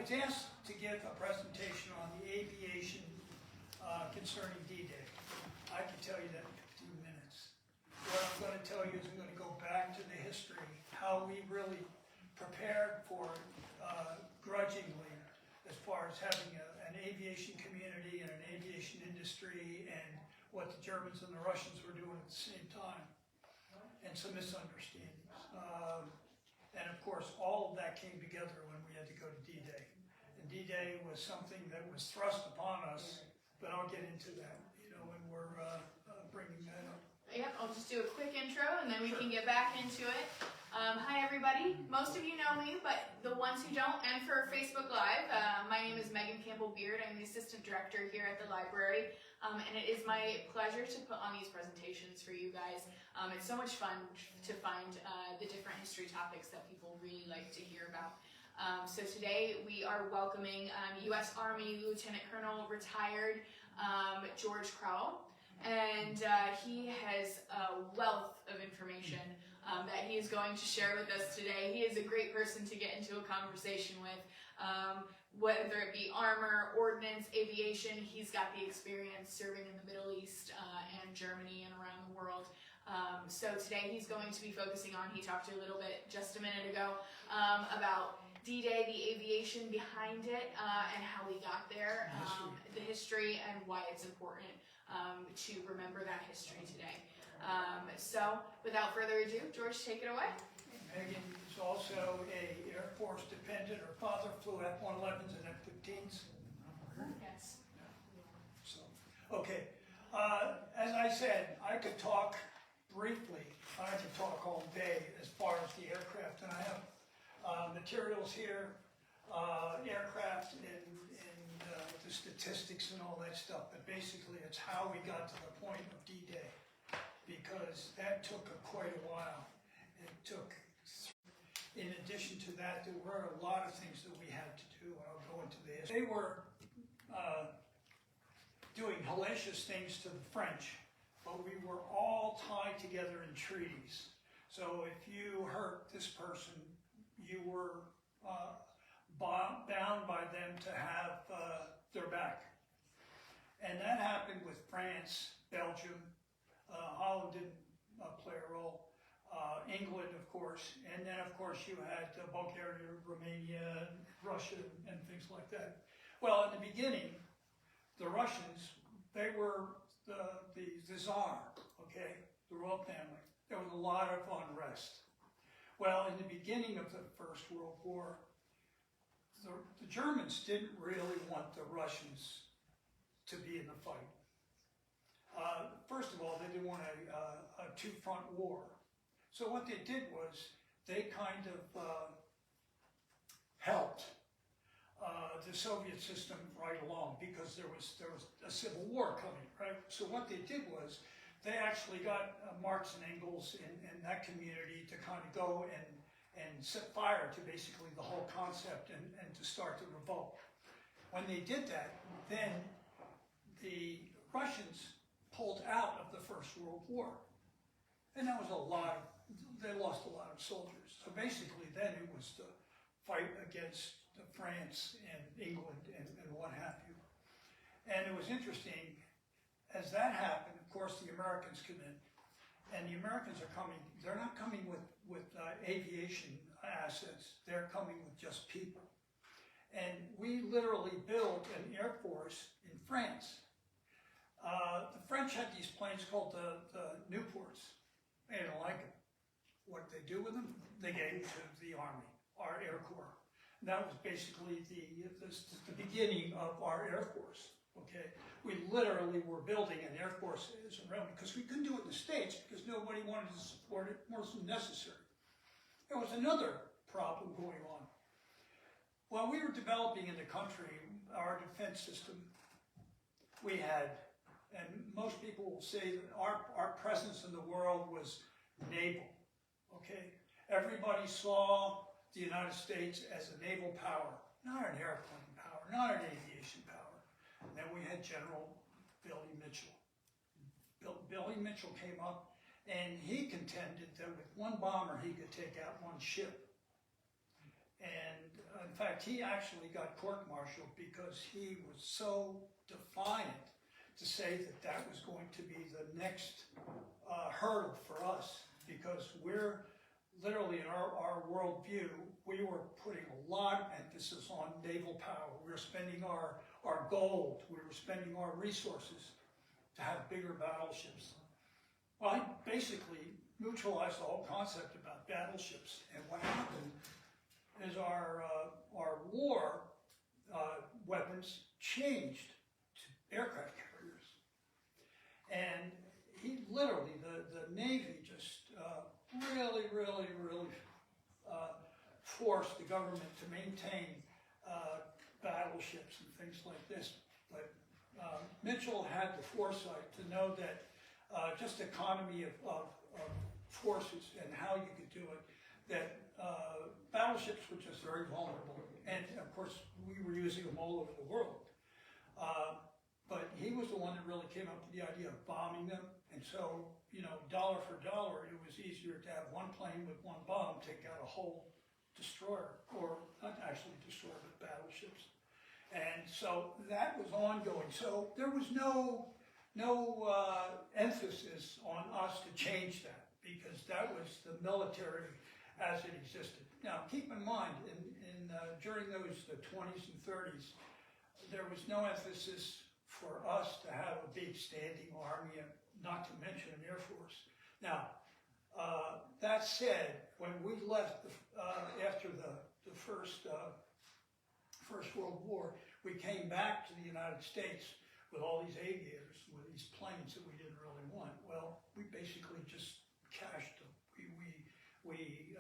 was asked to give a presentation on the aviation concerning D-Day. I can tell you that in 15 minutes. What I'm going to tell you is I'm going to go back to the history, how we really prepared for it grudgingly as far as having an aviation community and an aviation industry, and what the Germans and the Russians were doing at the same time, and some misunderstandings. And of course, all of that came together when we had to go to D-Day. And D-Day was something that was thrust upon us, but I'll get into that, when we're bringing that up. Yep, I'll just do a quick intro and then we can get back into it. Hi everybody, most of you know me, but the ones who don't, and for Facebook Live, my name is Megan Campbell-Beard. I'm the Assistant Director here at the library, and it is my pleasure to put on these presentations for you guys. It's so much fun to find the different history topics that people really like to hear about. So today we are welcoming U.S. Army Lieutenant Colonel retired George Crowell. And he has a wealth of information that he is going to share with us today. He is a great person to get into a conversation with, whether it be armor, ordnance, aviation. He's got the experience serving in the Middle East and Germany and around the world. So today he's going to be focusing on, he talked to you a little bit just a minute ago, about D-Day, the aviation behind it, and how we got there, the history and why it's important to remember that history today. So, without further ado, George, take it away. Megan is also a Air Force dependent. Her father flew F-111s and F-15s. Yes. So, okay. As I said, I could talk briefly. I could talk all day as far as the aircraft, and I have materials here, aircraft and the statistics and all that stuff, but basically it's how we got to the point of D-Day, because that took quite a while. It took, in addition to that, there were a lot of things that we had to do, and I'll go into this. They were doing hellacious things to the French, but we were all tied together in treaties. So if you hurt this person, you were bound by them to have their back. And that happened with France, Belgium, Holland didn't play a role, England, of course, and then, of course, you had Bulgaria, Romania, Russia, and things like that. Well, in the beginning, the Russians, they were the Tsar, okay, the royal family. There was a lot of unrest. Well, in the beginning of the First World War, the Germans didn't really want the Russians to be in the fight. First of all, they didn't want a two-front war. So what they did was they kind of helped the Soviet system right along, because there was a civil war coming, right? So what they did was they actually got Marx and Engels in that community to kind of go and set fire to basically the whole concept and to start the revolt. When they did that, then the Russians pulled out of the First World War. And that was they lost a lot of soldiers. So basically then it was the fight against France and England and what have you. And it was interesting, as that happened, of course the Americans come in. And the Americans are coming, they're not coming with aviation assets, they're coming with just people. And we literally built an air force in France. The French had these planes called the Newports. They didn't like them. What did they do with them? They gave them to the Army, our Air Corps. And that was basically the beginning of our Air Force. Okay, we literally were building an Air Force around, because we couldn't do it in the States because nobody wanted to support it. It wasn't necessary. There was another problem going on. While we were developing in the country our defense system, we had, and most people will say that our presence in the world was naval. Okay, everybody saw the United States as a naval power, not an airplane power, not an aviation power. And then we had General Billy Mitchell. Billy Mitchell came up, and he contended that with one bomber he could take out one ship. And in fact, he actually got court-martialed because he was so defiant to say that that was going to be the next hurdle for us, because we're literally, in our worldview, we were putting a lot of emphasis on naval power. We were spending our gold, we were spending our resources to have bigger battleships. Well, I basically neutralized the whole concept about battleships, and what happened is our war weapons changed to aircraft carriers. And he literally, the Navy just really forced the government to maintain battleships and things like this. But Mitchell had the foresight to know that just economy of forces and how you could do it, that battleships were just very vulnerable. And of course, we were using them all over the world. But he was the one that really came up with the idea of bombing them. And so, you know, dollar for dollar, it was easier to have one plane with one bomb take out a whole destroyer, or not actually destroyer, but battleships. And so that was ongoing. So there was no emphasis on us to change that, because that was the military as it existed. Now, keep in mind, during the 20s and 30s, there was no emphasis for us to have a big standing army, and not to mention an Air Force. Now, that said, when we left after the First World War, we came back to the United States with all these aviators, with these planes that we didn't really want. Well, we basically just cashed them. We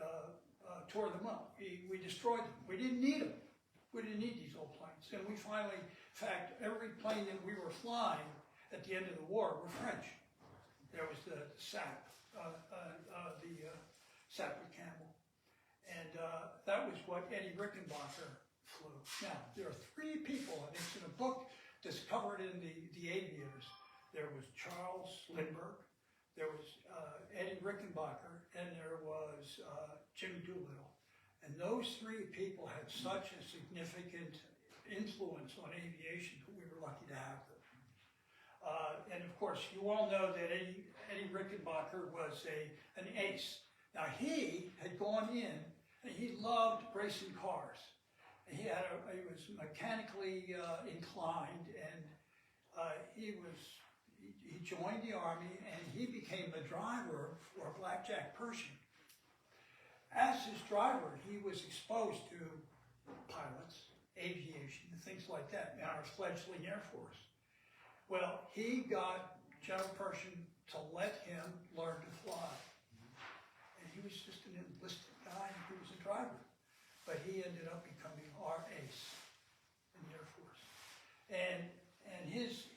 tore them up. We destroyed them. We didn't need them. We didn't need these old planes. And we finally, in fact, every plane that we were flying at the end of the war were French. There was the SAP, Sapper Campbell. And that was what Eddie Rickenbacker flew. Now, there are three people, and it's in a book that's covered in the aviators. There was Charles Lindbergh, there was Eddie Rickenbacker, and there was Jimmy Doolittle. And those three people had such a significant influence on aviation that we were lucky to have them. And of course, you all know that Eddie Rickenbacker was an ace. Now, he had gone in, and he loved racing cars. He was mechanically inclined, and he joined the Army, and he became a driver for Blackjack Pershing. As his driver, he was exposed to pilots, aviation, and things like that in our fledgling Air Force. Well, he got General Pershing to let him learn to fly. And he was just an enlisted guy, and he was a driver. But he ended up becoming our ace in the Air Force. And his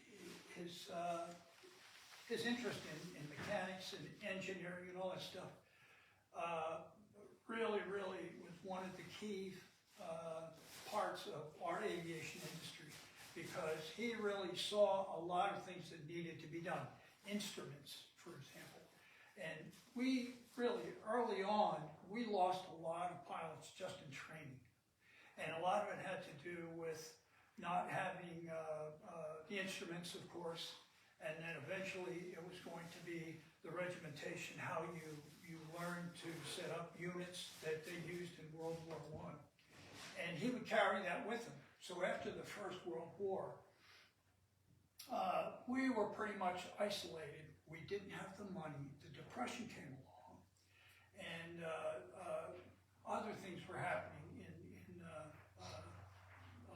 interest in mechanics and engineering and all that stuff really was one of the key parts of our aviation industry, because he really saw a lot of things that needed to be done. Instruments, for example. And we really, early on, we lost a lot of pilots just in training. And a lot of it had to do with not having the instruments, of course, and then eventually it was going to be the regimentation, how you learn to set up units that they used in World War I. And he would carry that with him. So after the First World War, we were pretty much isolated. We didn't have the money. The Depression came along, and other things were happening in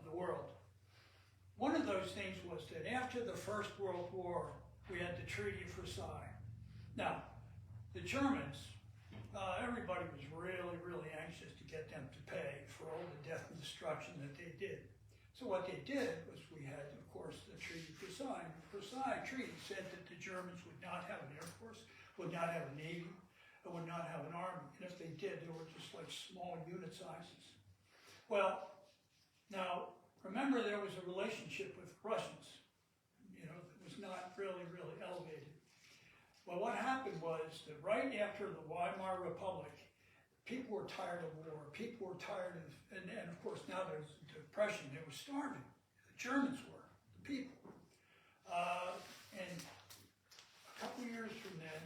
the world. One of those things was that after the First World War, we had the Treaty of Versailles. Now, the Germans, everybody was really anxious to get them to pay for all the death and destruction that they did. So what they did was, we had, of course, the Treaty of Versailles. The Versailles Treaty said that the Germans would not have an Air Force, would not have a Navy, and would not have an Army. And if they did, they were just like small unit sizes. Well, now, remember, there was a relationship with Russians, you know, that was not really elevated. Well, what happened was that right after the Weimar Republic, people were tired of war. People were tired of, and of course now there's depression. They were starving. The Germans were, the people. And a couple years from then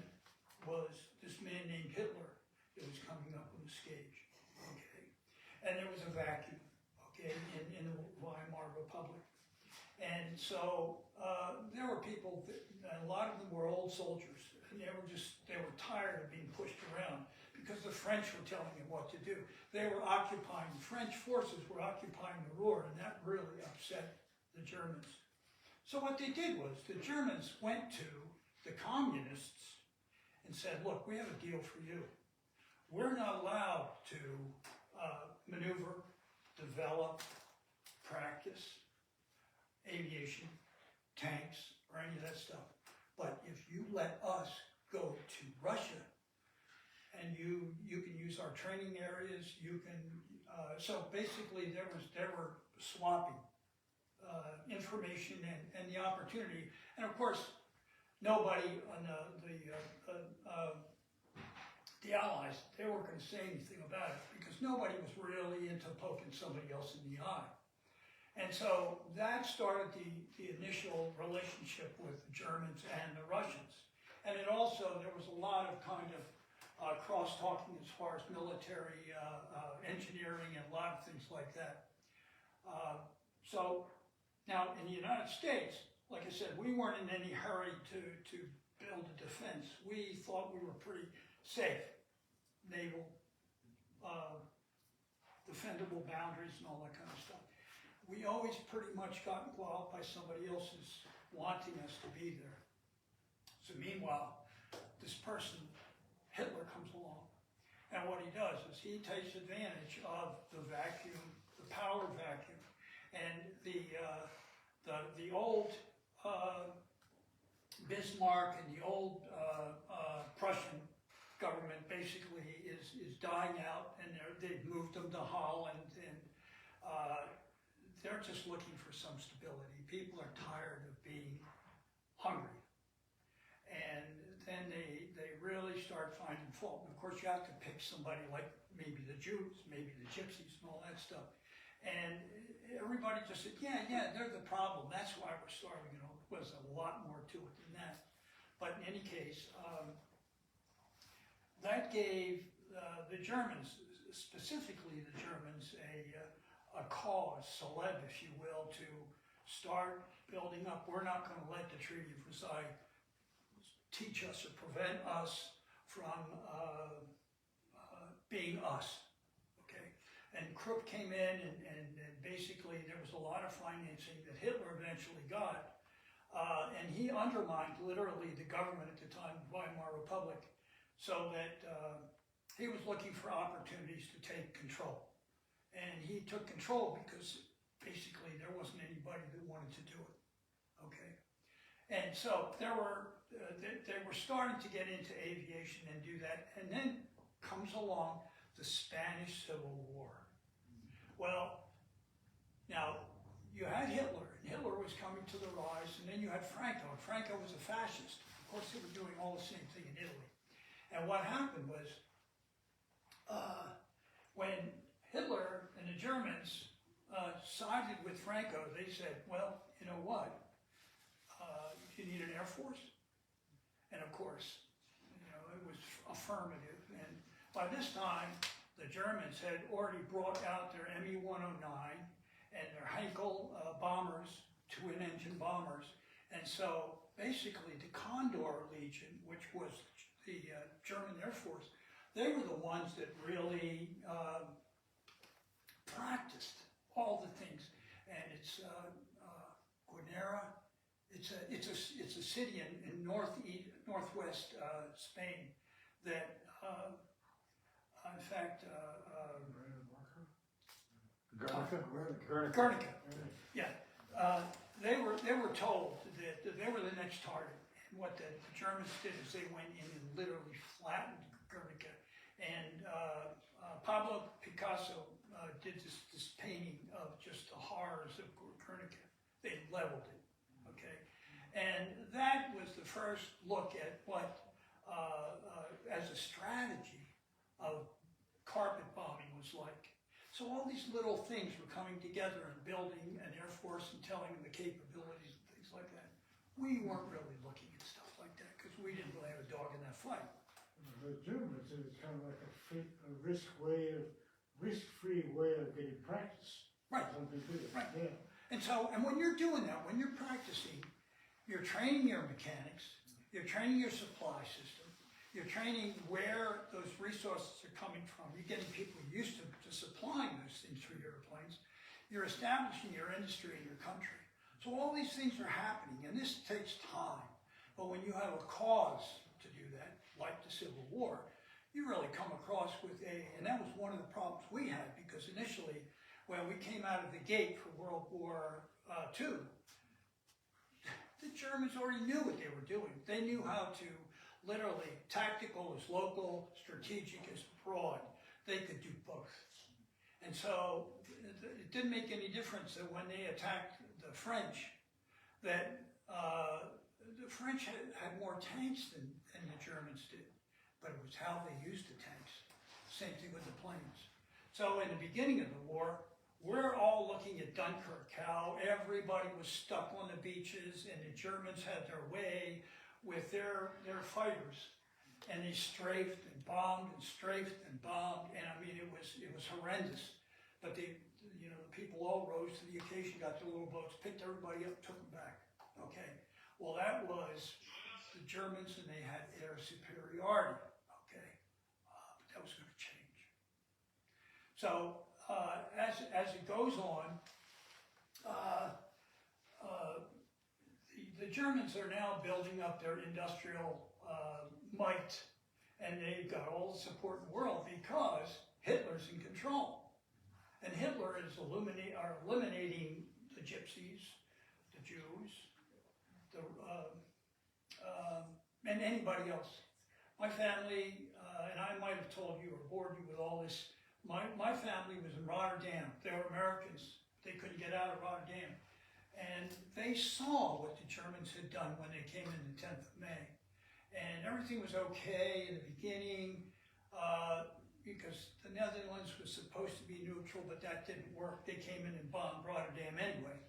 was this man named Hitler that was coming up on the stage. Okay, and there was a vacuum. Okay, in the Weimar Republic. And so there were people, a lot of them were old soldiers, and they were tired of being pushed around because the French were telling them what to do. They were occupying, the French forces were occupying the Ruhr, and that really upset the Germans. So what they did was, the Germans went to the communists and said, look, we have a deal for you. We're not allowed to maneuver, develop, practice aviation, tanks, or any of that stuff. But if you let us go to Russia, and you can use our training areas, you can, so basically they were swapping information and the opportunity. And of course, nobody on the Allies, they weren't going to say anything about it because nobody was really into poking somebody else in the eye. And so that started the initial relationship with the Germans and the Russians. And it also, there was a lot of kind of cross-talking as far as military engineering and a lot of things like that. So now in the United States, like I said, we weren't in any hurry to build a defense. We thought we were pretty safe. Naval, defendable boundaries and all that kind of stuff. We always pretty much got involved by somebody else's wanting us to be there. So meanwhile, this person, Hitler, comes along. And what he does is he takes advantage of the vacuum, the power vacuum, and the old Bismarck and the old Prussian government basically is dying out, and they've moved them to Holland, and they're just looking for some stability. People are tired of being hungry. And then they really start finding fault. And of course, you have to pick somebody like maybe the Jews, maybe the Gypsies and all that stuff. And everybody just said, yeah, they're the problem. That's why we're starving. You know, there was a lot more to it than that. But in any case, that gave the Germans, specifically the Germans, a cause, celeb, if you will, to start building up. We're not going to let the Treaty of Versailles teach us or prevent us from being us, okay? And Krupp came in and basically there was a lot of financing that Hitler eventually got, and he undermined literally the government at the time, the Weimar Republic, so that he was looking for opportunities to take control. And he took control because basically there wasn't anybody that wanted to do it, okay? And so they were starting to get into aviation and do that, and then comes along the Spanish Civil War. Well, now you had Hitler, and Hitler was coming to the rise, and then you had Franco, and Franco was a fascist. Of course, they were doing all the same thing in Italy. And what happened was, when Hitler and the Germans sided with Franco, they said, well, you know what? You need an air force? And of course, you know, it was affirmative. And by this time, the Germans had already brought out their Me-109 and their Heinkel bombers, twin-engine bombers. And so basically the Condor Legion, which was the German Air Force, they were the ones that really practiced all the things. And it's Guanera. It's a city in northwest Spain that, in fact, Guernica. Yeah, they were told that they were the next target. And what the Germans did is they went in and literally flattened Guernica. And Pablo Picasso did this painting of just the horrors of Guernica. They leveled it. And that was the first look at what, as a strategy of carpet bombing was like. So all these little things were coming together and building an Air Force and telling them the capabilities and things like that. We weren't really looking at stuff like that because we didn't really have a dog in that fight. The Germans, it was kind of like a risk-free way of getting practice. Right. Something to it. Right. Yeah. And so, and when you're doing that, when you're practicing, you're training your mechanics, you're training your supply system, you're training where those resources are coming from, you're getting people used to supplying those things for your airplanes, you're establishing your industry in your country. So all these things are happening, and this takes time. But when you have a cause to do that, like the Civil War, you really come across with and that was one of the problems we had, because initially, when we came out of the gate for World War II, the Germans already knew what they were doing. They knew how to literally, tactical is local, strategic is broad. They could do both. And so it didn't make any difference that when they attacked the French, that the French had more tanks than the Germans did. But it was how they used the tanks. Same thing with the planes. So in the beginning of the war, we're all looking at Dunkirk, how everybody was stuck on the beaches and the Germans had their way with their fighters, and they strafed and bombed and strafed and bombed, and I mean it was horrendous. But the people all rose to the occasion, got their little boats, picked everybody up, took them back. Okay, well that was the Germans, and they had air superiority. Okay, but that was going to change. So as it goes on, the Germans are now building up their industrial might, and they've got all the support in the world because Hitler's in control. And Hitler is eliminating the gypsies, the Jews, and anybody else. My family, and I might have told you or bored you with all this, my family was in Rotterdam. They were Americans. They couldn't get out of Rotterdam. And they saw what the Germans had done when they came in the 10th of May. And everything was okay in the beginning because the Netherlands was supposed to be neutral, but that didn't work. They came in and bombed Rotterdam anyway.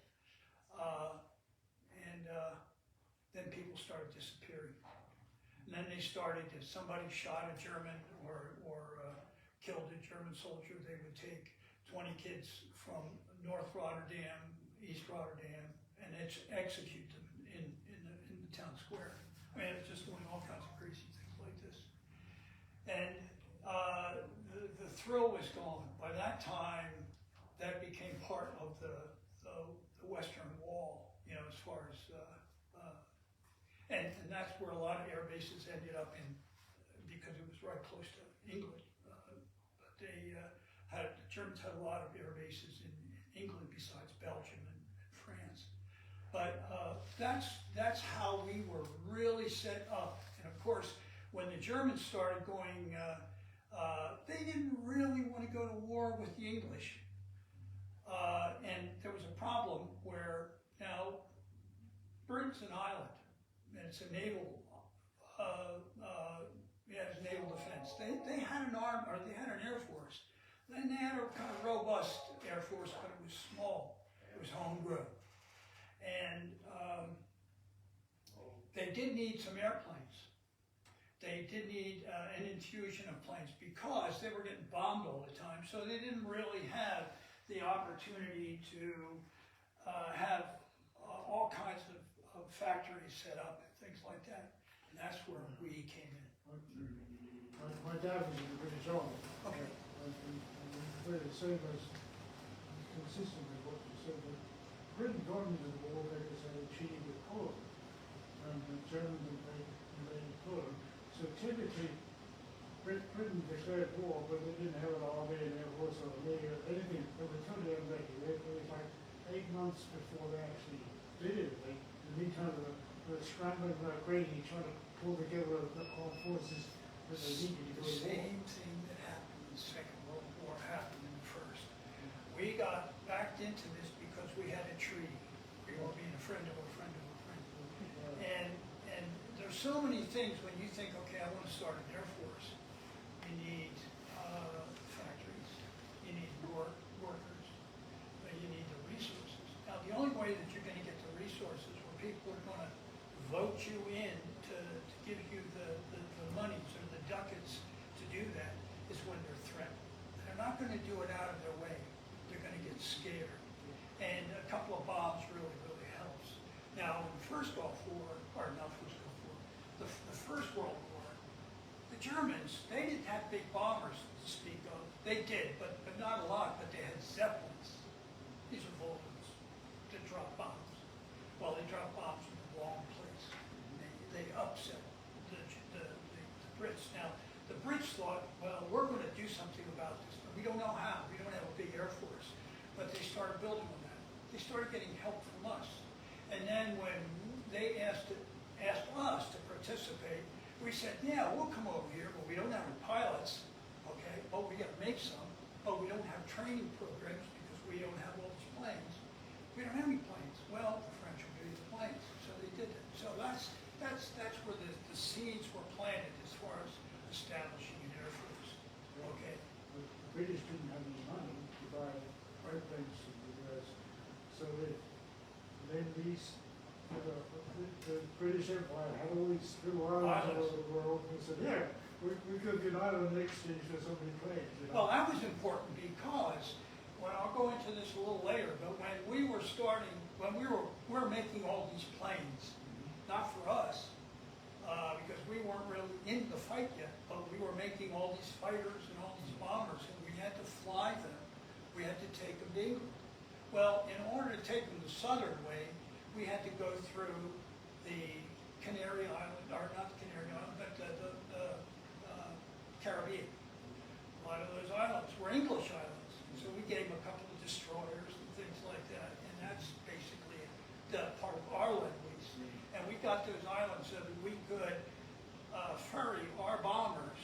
Then people started disappearing. And then they started, if somebody shot a German or killed a German soldier, they would take 20 kids from North Rotterdam, East Rotterdam, and execute them in the town square. I mean, it was just doing all kinds of crazy things like this. And the thrill was gone. By that time, that became part of the Western Wall, as far as, and that's where a lot of air bases ended up in, because it was right close to England. But the Germans had a lot of air bases in England besides Belgium and France. But that's how we were really set up. And of course, when the Germans started going, they didn't really want to go to war with the English. And there was a problem where now Britain's an island, and it's a naval, naval defense. They had an army, or they had an air force. Then they had a kind of robust air force, but it was small. It was homegrown. And they did need some airplanes. They did need an infusion of planes because they were getting bombed all the time. So they didn't really have the opportunity to have all kinds of factories set up and things like that. And that's where we came in. My dad was in the British Army. Okay. And the same as consistent with what you said, that Britain got into the war because they had treaty with Poland, and the Germans invaded Poland. So typically, Britain declared war, but they didn't have an army, an air force, or a navy, or anything. They were totally unready. It was like 8 months before they actually did it. In the meantime, they were scrambling like crazy, trying to pull together the armed forces that they needed to go The to war. same thing that happened in the Second World War happened in the First. We got backed into this because we had a treaty. We were being a friend of a friend of a friend. And there's so many things when you think, okay, I want to start an Air Force. You need way that you're gonna get the resources where people are gonna vote you in to give you the monies or the ducats to do that is when they're threatened. They're not gonna do it out of their way. They're gonna get scared. And a couple of bombs really, really helps. Now, in the First Gulf War, or not First Gulf War, the First World War, the Germans, they didn't have big bombers to speak of. They did, but not a lot, but they had Zeppelins. These are Vulcans that drop bombs. Well, they drop bombs in the wrong place. They upset the Brits. Now, the Brits thought, well, we're going to do something about this, but we don't know how. We don't have a big air force. But they started building on that. They started getting help from us. And then when they asked us to participate, we said, yeah, we'll come over here, but we don't have any pilots, okay? But we got to make some. But we don't have training programs because we don't have all these planes. We don't have any planes. Well, the French will give you the planes, so they did that. So that's where the seeds were planted as far as establishing an air force. Okay. The British didn't have any money to buy airplanes from the US, so they leased. The British Empire had all these little islands all over the world, and they said, yeah, we could get island exchange for so many planes. You know? Well, that was important because, well, I'll go into this a little later, but when we were starting, when we were making all these planes, not for us, because we weren't really in the fight yet, but we were making all these fighters and all these bombers, and we had to fly them. We had to take them to England. Well, in order to take them the southern way, we had to go through the Canary Island, or not the Canary Island, but the Caribbean. A lot of those islands were English islands, so we gave them a couple of destroyers and things like that, and that's basically the part of our lease. And we got those islands so that we could ferry our bombers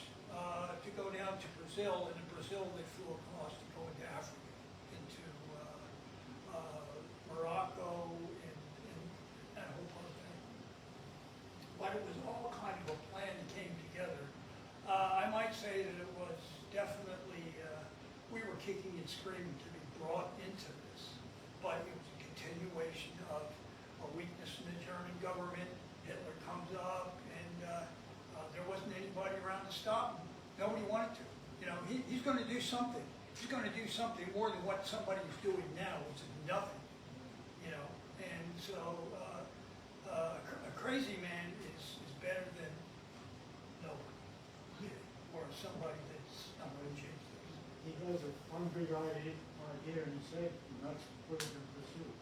to go down to Brazil, and in Brazil they flew across to go into Africa, into Morocco, and that whole part of that. But it was all kind of a plan that came together. I might say that it was definitely, we were kicking and screaming to be brought into this, but it was a continuation of a weakness in the German government. Hitler comes up, and there wasn't anybody around to stop him. Nobody wanted to. You know, he's going to do something. He's going to do something more than what somebody's doing now, which is nothing. You know, and so a crazy man is better than no one, or somebody that's not going to change things. He has one big idea in his head, and that's put it in pursuit.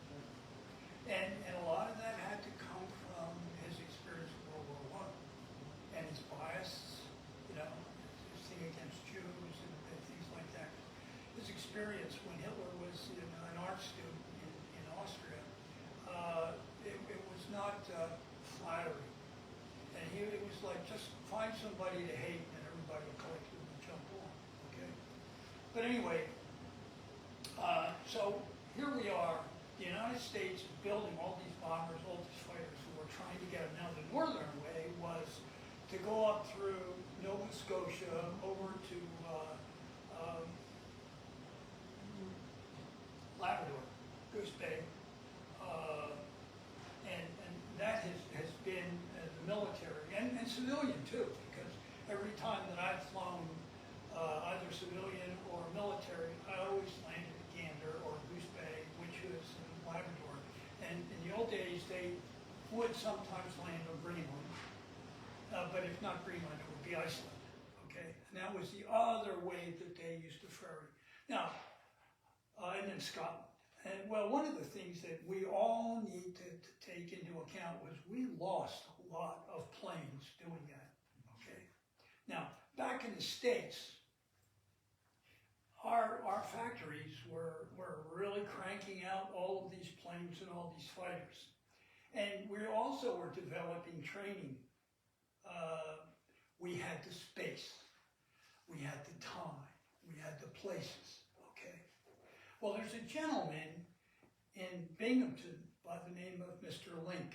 And a lot of that had to come from his experience in World War I, and his bias, you know, his thing against Jews and things like that. His experience when Hitler was an art student in Austria, it was not flattering. And it was like, just find somebody to hate and everybody will collectively jump on, okay? But anyway, so here we are. The United States is building all these bombers, all these fighters who were trying to get them. Now the northern way was to go up through Nova Scotia over to Labrador, Goose Bay, and that has been the military and civilian too, because every time that I've flown either civilian or military, I always landed at Gander or Goose Bay, which is in Labrador. And in the old days, they would sometimes land on Greenland, but if not Greenland, it would be Iceland, okay? And that was the other way that they used to ferry. Now, and then Scotland. And well, one of the things that we all need to take into account was we lost a lot of planes doing that, okay? Now, back in the States, our factories were really cranking out all of these planes and all these fighters. And we also were developing training. We had the space, we had the time, we had the places, okay? Well, there's a gentleman in Binghamton by the name of Mr. Link.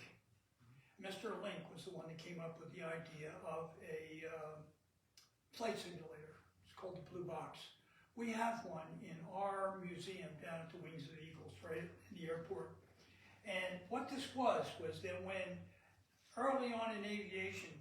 Mr. Link was the one that came up with the idea of a flight simulator. It's called the Blue Box. We have one in our museum down at the Wings of the Eagles, right in the airport. And what this was that when early on in aviation,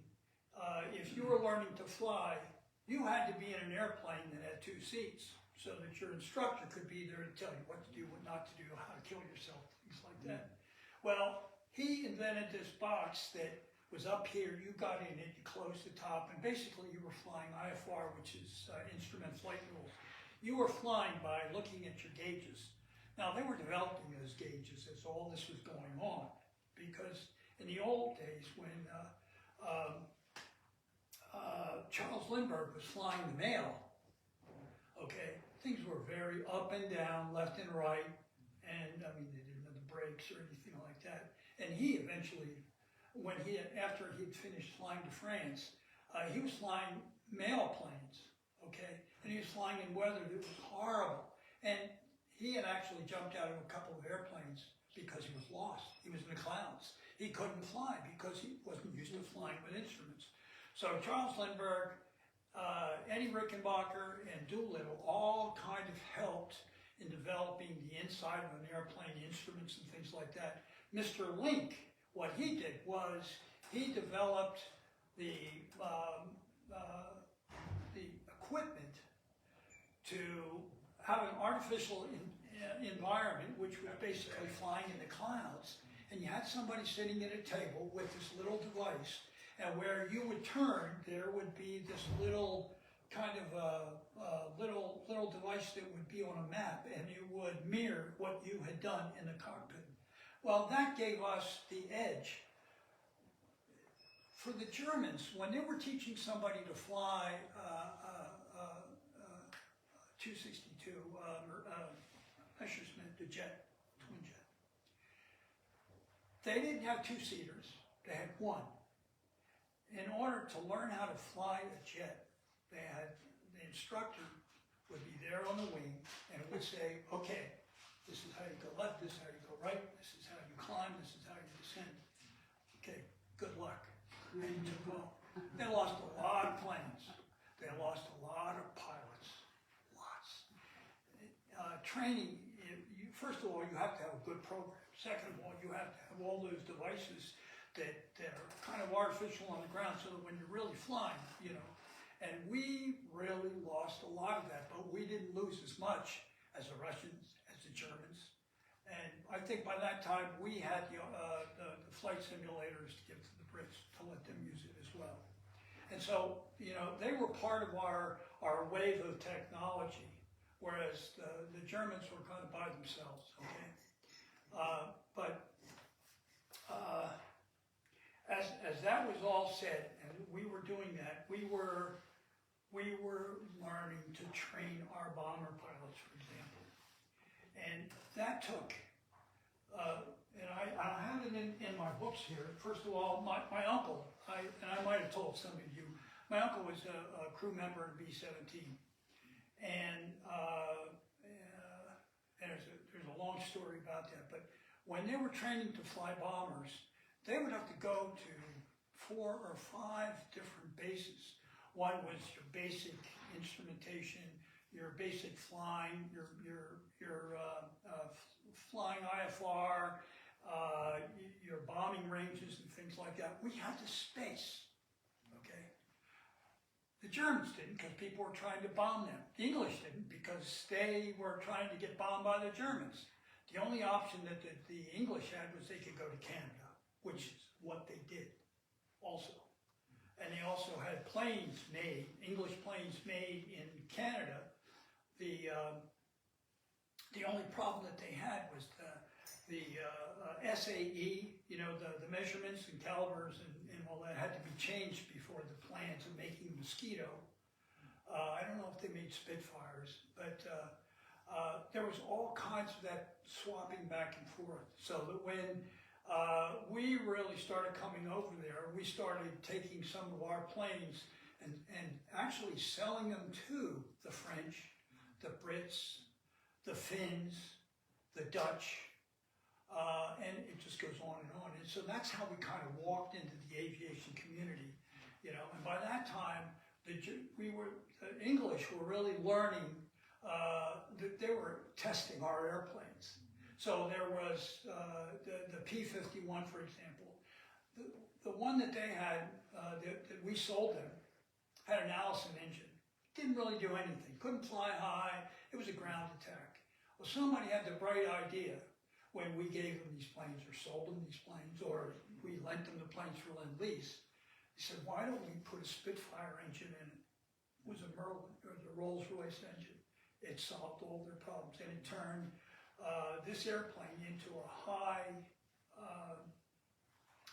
if you were learning to fly, you had to be in an airplane that had 2 seats so that your instructor could be there to tell you what to do, what not to do, how to kill yourself, things like that. Well, he invented this box that was up here. You got in it, you closed the top, and basically you were flying IFR, which is Instrument Flight Rules. You were flying by looking at your gauges. Now, they were developing those gauges as all this was going on, because in the old days when Charles Lindbergh was flying the mail, okay, things were very up and down, left and right, and I mean, they didn't have the brakes or anything like that. And he eventually, after he had finished flying to France, he was flying mail planes, okay, and he was flying in weather that was horrible. And he had actually jumped out of a couple of airplanes because he was lost. He was in the clouds. He couldn't fly because he wasn't used to flying with instruments. So Charles Lindbergh, Eddie Rickenbacker, and Doolittle all kind of helped in developing the inside of an airplane, instruments and things like that. Mr. Link, what he did was he developed the equipment to have an artificial environment, which was basically flying in the clouds, and you had somebody sitting at a table with this little device, and where you would turn, there would be this little kind of little device that would be on a map, and it would mirror what you had done in the cockpit. Well, that gave us the edge. For the Germans, when they were teaching somebody to fly 262, Messerschmitt, the jet, twin jet, they didn't have 2-seaters, they had 1. In order to learn how to fly a jet, the instructor would be there on the wing and it would say, okay, this is how you go left, this is how you go right, this is how you climb, this is how you descend. Okay, good luck. And he took off. They lost a lot of planes. They lost a lot of pilots. Lots. Training, first of all, you have to have a good program. Second of all, you have to have all those devices that are kind of artificial on the ground so that when you're really flying, you know. And we really lost a lot of that, but we didn't lose as much as the Russians, as the Germans. And I think by that time we had the flight simulators to give to the Brits to let them use it as well. And so, you know, they were part of our wave of technology, whereas the Germans were kind of by themselves, okay? As that was all said, and we were doing that, we were learning to train our bomber pilots, for example. And that took, and I have it in my books here. First of all, my uncle, and I might have told some of you, my uncle was a crew member in B-17. And there's a long story about that. But when they were training to fly bombers, they would have to go to 4 or 5 different bases. One was your basic instrumentation, your basic flying, your flying IFR, your bombing ranges and things like that. We had the space, okay? The Germans didn't because people were trying to bomb them. The English didn't because they were trying to get bombed by the Germans. The only option that the English had was they could go to Canada, which is what they did also. And they also had planes made, English planes made in Canada. The only problem that they had was the SAE, you know, the measurements and calibers and all that had to be changed before the plans of making Mosquito. I don't know if they made Spitfires, but there was all kinds of that swapping back and forth. So that when we really started coming over there, we started taking some of our planes and actually selling them to the French, the Brits, the Finns, the Dutch, and it just goes on and on. And so that's how we kind of walked into the aviation community, you know. And by that time, the English were really learning that they were testing our airplanes. So there was the P-51, for example. The one that they had, that we sold them, had an Allison engine. Didn't really do anything. Couldn't fly high. It was a ground attack. Well, somebody had the bright idea when we gave them these planes or sold them these planes or we lent them the planes for Lend-Lease. He said, why don't we put a Spitfire engine in it? It was a Merlin, or the Rolls-Royce engine. It solved all their problems and it turned this airplane into a high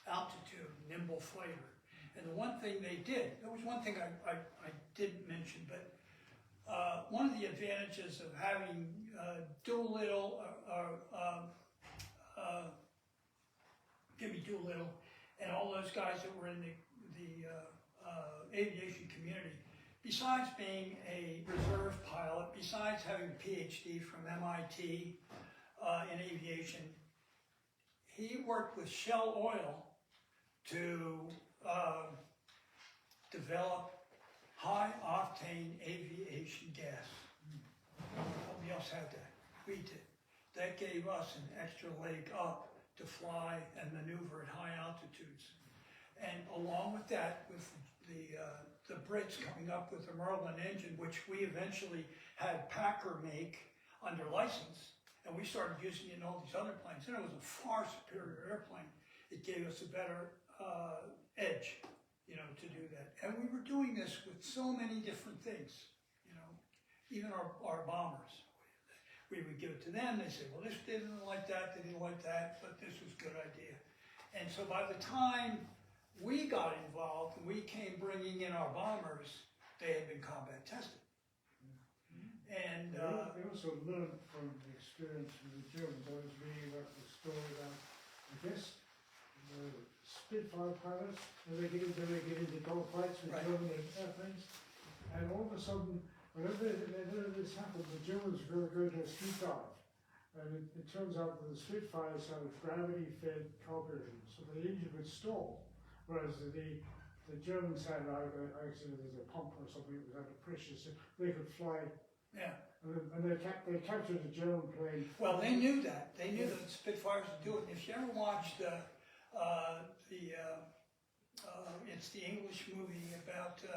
altitude, nimble fighter. And the one thing they did, there was one thing I didn't mention, but one of the advantages of having Doolittle, Jimmy Doolittle, and all those guys that were in the aviation community, besides being a reserve pilot, besides having a PhD from MIT in aviation, he worked with Shell Oil to develop high-octane aviation gas. Nobody else had that. We did. That gave us an extra leg up to fly and maneuver at high altitudes. And along with that, with the Brits coming up with the Merlin engine, which we eventually had Packer make under license, and we started using it in all these other planes, and it was a far superior airplane. It gave us a better edge, you know, to do that. And we were doing this with so many different things, you know, even our bombers. We would give it to them, they say, well, this didn't like that, they didn't like that, but this was a good idea. And so by the time we got involved, and we came bringing in our bombers, they had been combat tested. And they also learned from the experience with the Germans. I was reading about the story about, I guess, the Spitfire pilots, they were getting into dogfights with German airplanes, and all of a sudden, whenever this happened, the Germans were going to go to a street dive, and it turns out that the Spitfires had a gravity-fed carburetor, so the engine would stall, whereas the Germans had actually there's a pump or something that was under pressure, so they could fly. yeah. And they captured a German plane. Well, they knew that. They knew that the Spitfires would do it. And if you ever watched it's the English movie about the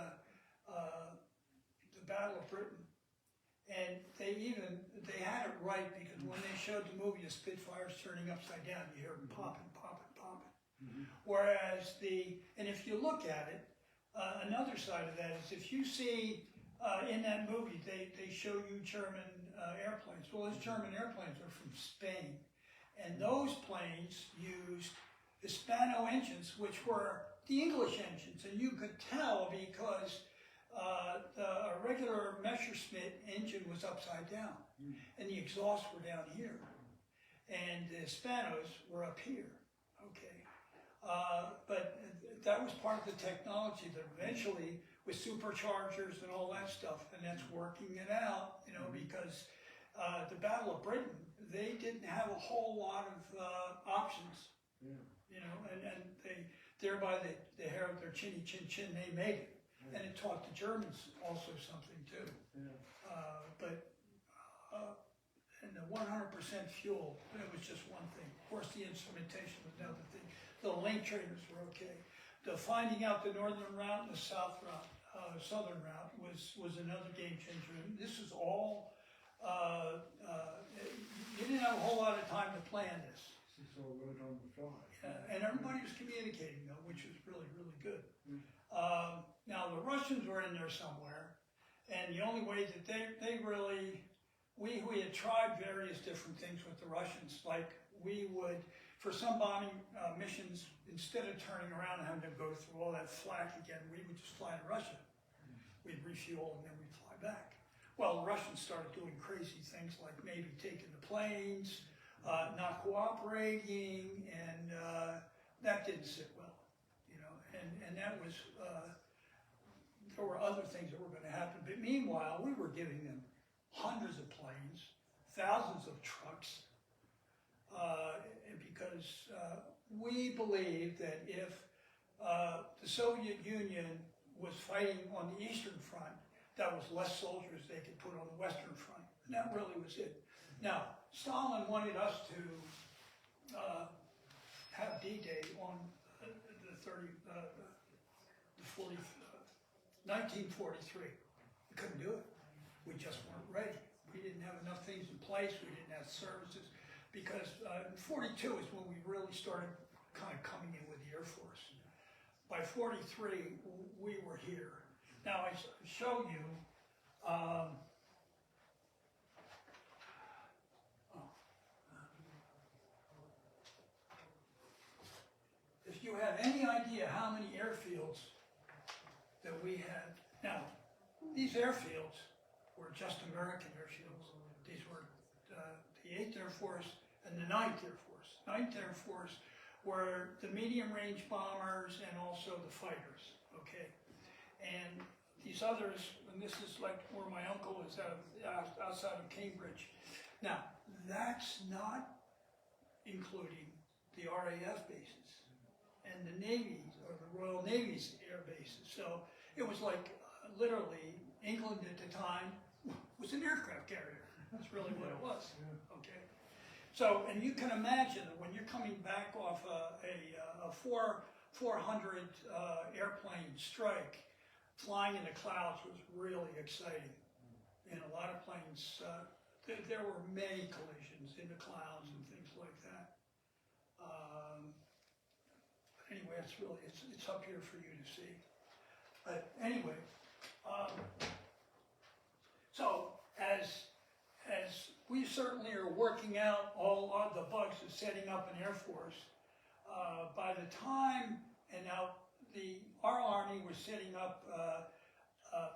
Battle of Britain, and they had it right, because when they showed the movie of Spitfires turning upside down, you hear them popping, popping, popping. Whereas and if you look at it, another side of that is if you see in that movie, they show you German airplanes. Well, those German airplanes are from Spain. And those planes used Hispano engines, which were the English engines. And you could tell because a regular Messerschmitt engine was upside down. And the exhausts were down here. And the Hispanos were up here. Okay. But that was part of the technology that eventually, with superchargers and all that stuff, and that's working it out, you know, because the Battle of Britain, they didn't have a whole lot of options, you know, and thereby the hair of their chinny chin chin, they made it, and it taught the Germans also something too. And the 100% fuel, it was just one thing. Of course, the instrumentation was another thing. The link trainers were okay. The finding out the northern route and the southern route was another game changer. And this is all, you didn't have a whole lot of time to plan this. It's all right on the fly. And everybody was communicating though, which was really, really good. Now the Russians were in there somewhere, and the only way that they really, we had tried various different things with the Russians, like we would, for some bombing missions, instead of turning around and having to go through all that flak again, we would just fly to Russia. We'd refuel and then we'd fly back. Well, the Russians started doing crazy things like maybe taking the planes, not cooperating, and that didn't sit well, you know. And that was, there were other things that were going to happen. But meanwhile, we were giving them hundreds of planes, thousands of trucks, because we believed that if the Soviet Union was fighting on the Eastern Front, that was less soldiers they could put on the Western Front. And that really was it. Now, Stalin wanted us to have D-Day on the 1943. We couldn't do it. We just weren't ready. We didn't have enough things in place. We didn't have services. Because 42 is when we really started kind of coming in with the Air Force. By 43, we were here. Now, I show you, if you have any idea how many airfields that we had. Now, these airfields were just American airfields. These were the 8th Air Force and the 9th Air Force. 9th Air Force were the medium-range bombers and also the fighters, okay? And these others, and this is like where my uncle is outside of Cambridge. Now, that's not including the RAF bases and the Navy, or the Royal Navy's air bases. So it was like literally England at the time was an aircraft carrier. That's really what it was, okay? So, and you can imagine that when you're coming back off a 400 airplane strike, flying in the clouds was really exciting. And a lot of planes, there were many collisions in the clouds and things like that. But anyway, it's up here for you to see. But anyway, so as we certainly are working out all of the bugs of setting up an Air Force, by the time, and now our Army was setting up,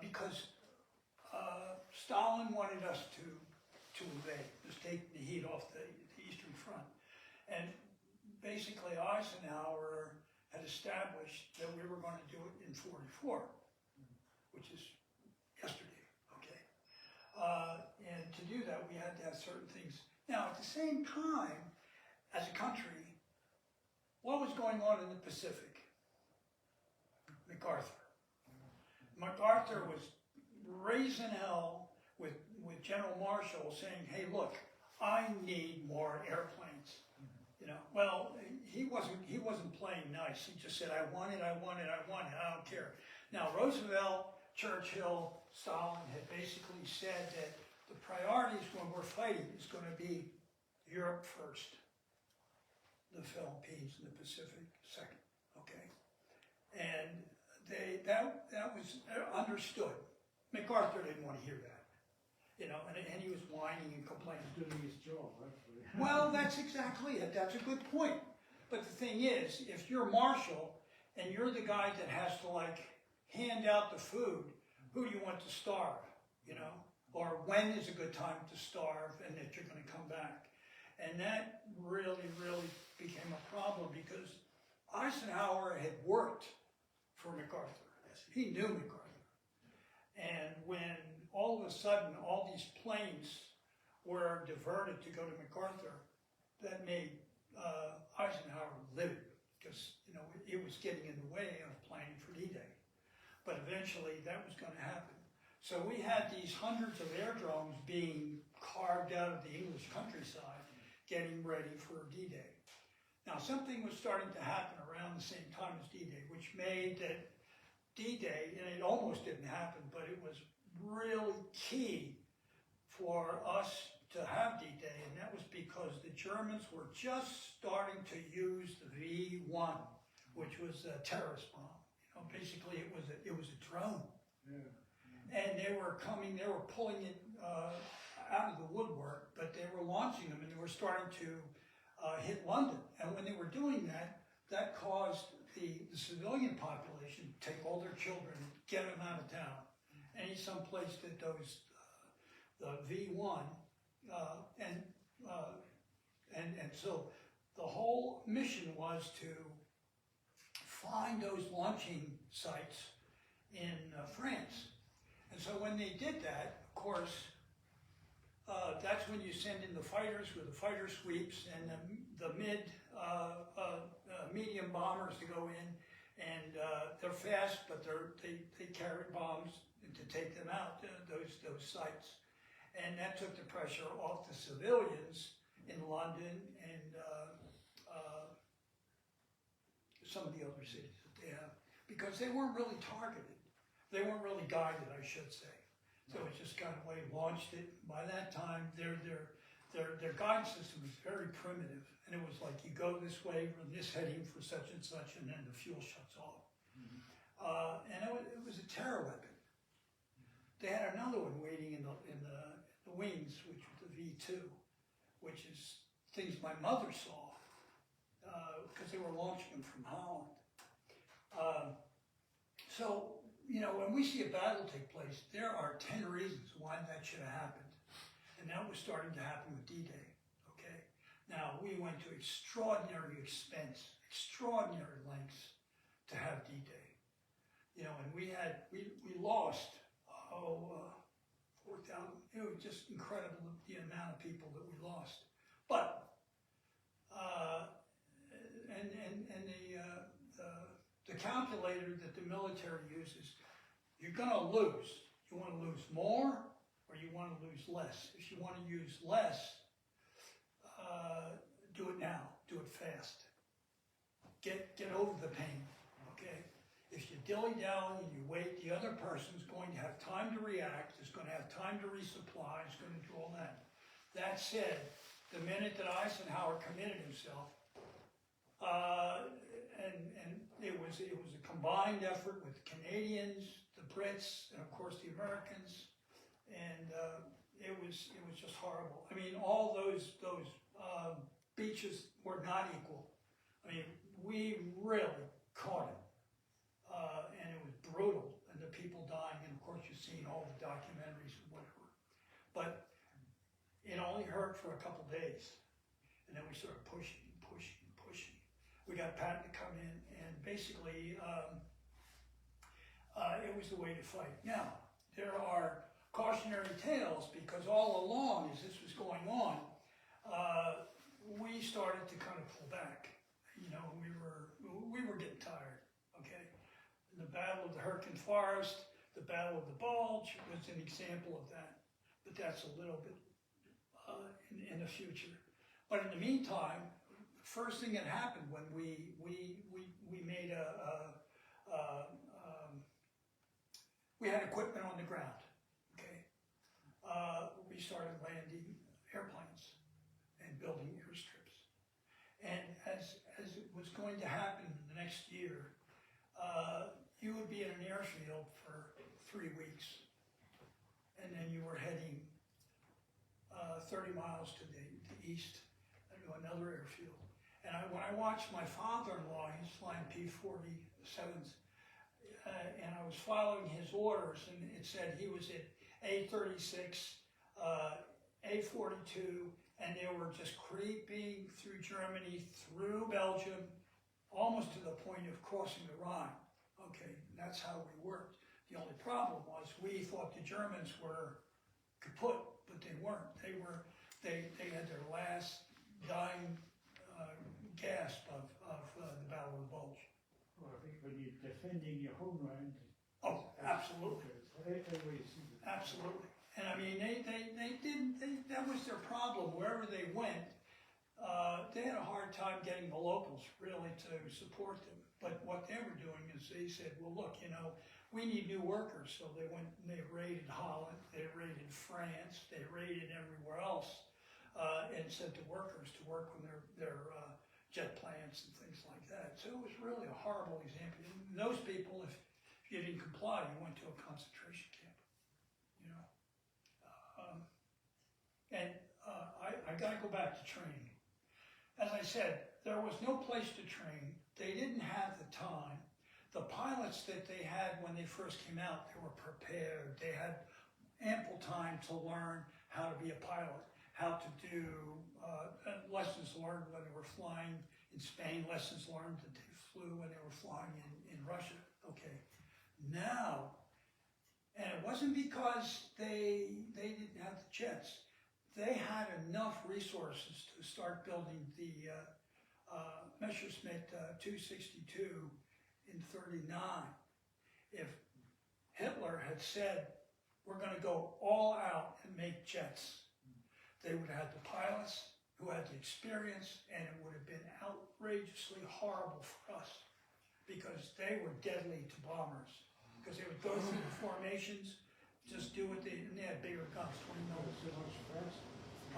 because Stalin wanted us to invade, just take the heat off the Eastern Front. And basically Eisenhower had established that we were going to do it in 44, which is yesterday, okay? And to do that, we had to have certain things. Now, at the same time, as a country, what was going on in the Pacific? MacArthur. MacArthur was raising hell with General Marshall saying, hey, look, I need more airplanes. You know, well, he wasn't playing nice. He just said, I want it, I don't care. Now, Roosevelt, Churchill, Stalin had basically said that the priorities when we're fighting is going to be Europe first, the Philippines and the Pacific second, okay? And that was understood. MacArthur didn't want to hear that, you know, and he was whining and complaining. He's doing his job, actually. Well, that's exactly it. That's a good point. But the thing is, if you're Marshall and you're the guy that has to like hand out the food, who do you want to starve, you know? Or when is a good time to starve and that you're going to come back? And that really, really became a problem because Eisenhower had worked for MacArthur. He knew MacArthur. And when all of a sudden all these planes were diverted to go to MacArthur, that made Eisenhower livid because, you know, it was getting in the way of planning for D-Day. But eventually that was going to happen. So we had these hundreds of aerodromes being carved out of the English countryside, getting ready for D-Day. Now something was starting to happen around the same time as D-Day, which made that D-Day, and it almost didn't happen, but it was really key for us to have D-Day, and that was because the Germans were just starting to use the V-1, which was a terrorist bomb. You know, basically it was a drone. Yeah. And they were pulling it out of the woodwork, but they were launching them, and they were starting to hit London. And when they were doing that, that caused the civilian population to take all their children, get them out of town, any someplace that those the V-1 and so the whole mission was to find those launching sites in France. And so when they did that, of course, that's when you send in the fighters with the fighter sweeps and the medium bombers to go in, and they're fast, but they carry bombs to take them out, those sites. And that took the pressure off the civilians in London and some of the other cities that they have, because they weren't really targeted. They weren't really guided, I should say. So it just kind of like launched it. By that time, their guidance system was very primitive, and it was like you go this way, run this heading for such and such, and then the fuel shuts off. And it was a terror weapon. They had another one waiting in the wings, which was the V2, which is things my mother saw, because they were launching them from Holland. So, you know, when we see a battle take place, there are 10 reasons why that should have happened. And that was starting to happen with D-Day, okay? Now, we went to extraordinary expense, extraordinary lengths to have D-Day. You know, and we lost, 4,000, it was just incredible the amount of people that we lost. But, the calculator that the military uses, you're gonna lose. You wanna lose more, or you want to lose less. If you want to use less, do it now. Do it fast. Get over the pain, okay? If you dilly-dally and you wait, the other person's going to have time to react, is going to have time to resupply, is going to do all that. That said, the minute that Eisenhower committed himself, and it was a combined effort with the Canadians, the Brits, and of course the Americans. And it was just horrible. I mean, all those beaches were not equal. I mean, we really caught it, and it was brutal, and the people dying. And of course, you've seen all the documentaries and whatever. But it only hurt for a couple days, and then we started pushing. We got Patton to come in, and basically, it was the way to fight. Now, there are cautionary tales, because all along as this was going on, we started to kind of pull back. You know, we were getting tired, okay? The Battle of the Hurtgen Forest, the Battle of the Bulge was an example of that, but that's a little bit in the future. But in the meantime, the first thing that happened when we made we had equipment on the ground. We started landing airplanes and building airstrips. And as it was going to happen in the next year, you would be in an airfield for 3 weeks, and then you were heading 30 miles to the east to another airfield. And when I watched my father-in-law, he's flying P-47s, and I was following his orders, and it said he was at A-36, A-42, and they were just creeping through Germany, through Belgium, almost to the point of crossing the Rhine. Okay, that's how we worked. The only problem was we thought the Germans were kaput, but they weren't. They had their last dying gasp of the Battle of the Bulge. Well, I think when you're defending your homeland. Oh, absolutely. Absolutely. And I mean, that was their problem. Wherever they went, they had a hard time getting the locals really to support them. But what they were doing is they said, well, look, you know, we need new workers. So they went and they raided Holland, they raided France, they raided everywhere else, and sent the workers to work on their jet plants and things like that. So it was really a horrible example. And those people, if you didn't comply, you went to a concentration camp, you know. I got to go back to training. As I said, there was no place to train. They didn't have the time. The pilots that they had when they first came out, they were prepared. They had ample time to learn how to be a pilot, how to do lessons learned when they were flying in Spain, lessons learned that they flew when they were flying in Russia. Okay, now, and it wasn't because they didn't have the jets. They had enough resources to start building the Messerschmitt 262 in '39. If Hitler had said, were going to go all out and make jets. They would have had the pilots who had the experience, and it would have been outrageously horrible for us because they were deadly to bombers. Because they would go through the formations, just do what and they had bigger guns, 20 mil. So much faster.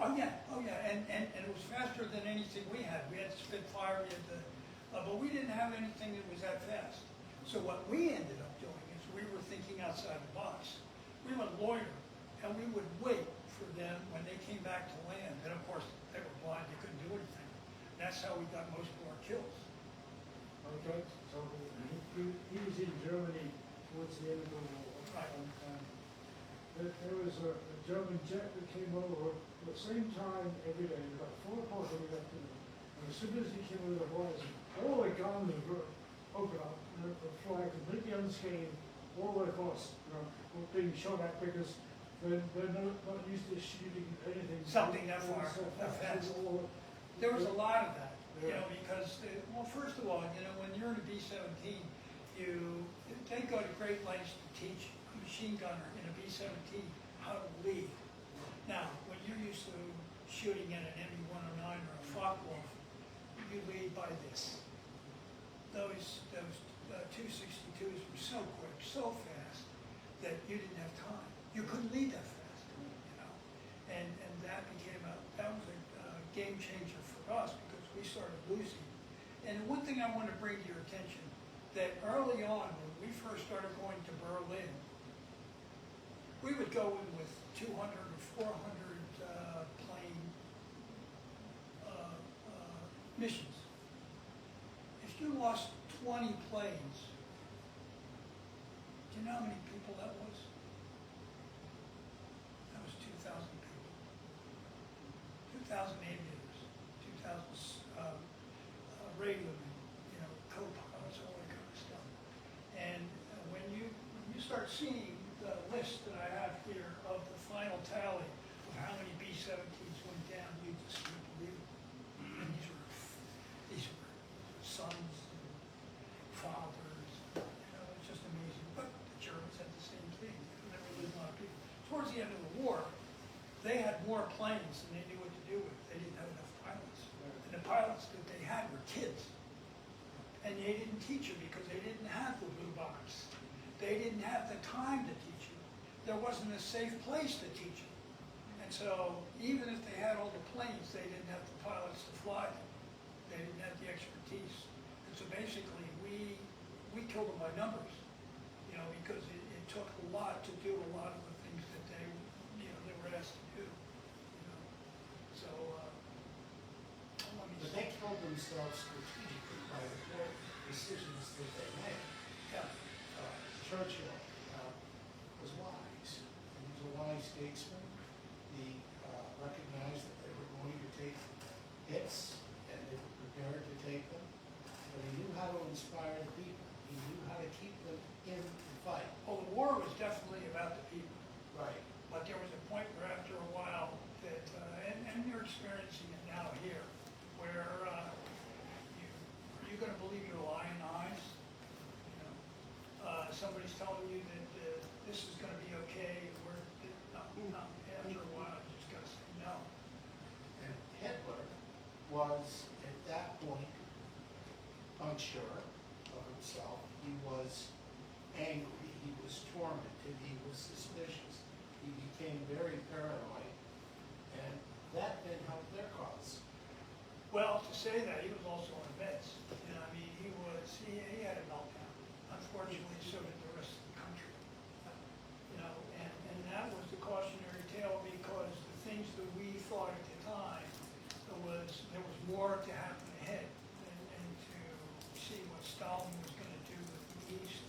Oh yeah, and it was faster than anything we had. We had the Spitfire, we had but we didn't have anything that was that fast. So what we ended up doing is we were thinking outside the box. We would loiter, and we would wait for them when they came back to land. And of course, they were blind, they couldn't do anything. That's how we got most of our kills. Okay, so he was in Germany towards the end of the war. Right. There was a German jet that came over at the same time every day, about 4 o'clock in the afternoon. And as soon as he came over the horizon, all the guns were open up, and the flag completely unscathed, all the way across, being shot at because they're not used to shooting anything. Something that far, that fast. There was a lot of that, because, well, first of all, when you're in a B-17, they go to great lengths to teach a machine gunner in a B-17 how to lead. Now, when you're used to shooting at an ME-109 or a Focke-Wulf, you lead by this. Those 262s were so quick, so fast, that you didn't have time. You couldn't lead that fast, And that was a game changer for us because we started losing. And one thing I want to bring to your attention, that early on, when we first started going to Berlin, we would go in with 200 or 400 plane missions. If you lost 20 planes, do you know how many people that was? That was 2,000 people. 2,000 aviators, 2,000 radiomen, co-pilots, all that kind of stuff. And when you start seeing the list that I have here of the final tally of how many B-17s went down, you just can't believe it. And these were sons and fathers, it's just amazing. But the Germans had the same thing. They were losing a lot of people. Towards the end of the war, they had more planes than they knew what to do with. They didn't have enough pilots. And the pilots that they had were kids. And they didn't teach them because they didn't have the blue box. They didn't have the time to teach you. There wasn't a safe place to teach you. And so even if they had all the planes, they didn't have the pilots to fly them. They didn't have the expertise. And so basically we killed them by numbers, because it took a lot to do a lot of the things that they were asked to do. So let me But they killed themselves strategically by the decisions that they made. yeah. Churchill was wise. He was a wise statesman. He recognized that they were going to take hits, and they were prepared to take them. But he knew how to inspire the people. He knew how to keep them in the fight. Well, the war was definitely about the people. Right. But there was a point where after a while that, and you're experiencing it now here, where are you going to believe your lying eyes? Somebody's telling you that this is going to be okay, no. After a while, you just got to say no. And Hitler was, at that point, unsure of himself. He was angry. He was tormented. He was suspicious. He became very paranoid. And that didn't help their cause. Well, to say that, he was also on meds. He had a meltdown. Unfortunately, so did the rest of the country. And that was the cautionary tale because the things that we thought at the time there was more to happen ahead and to see what Stalin was going to do with the East.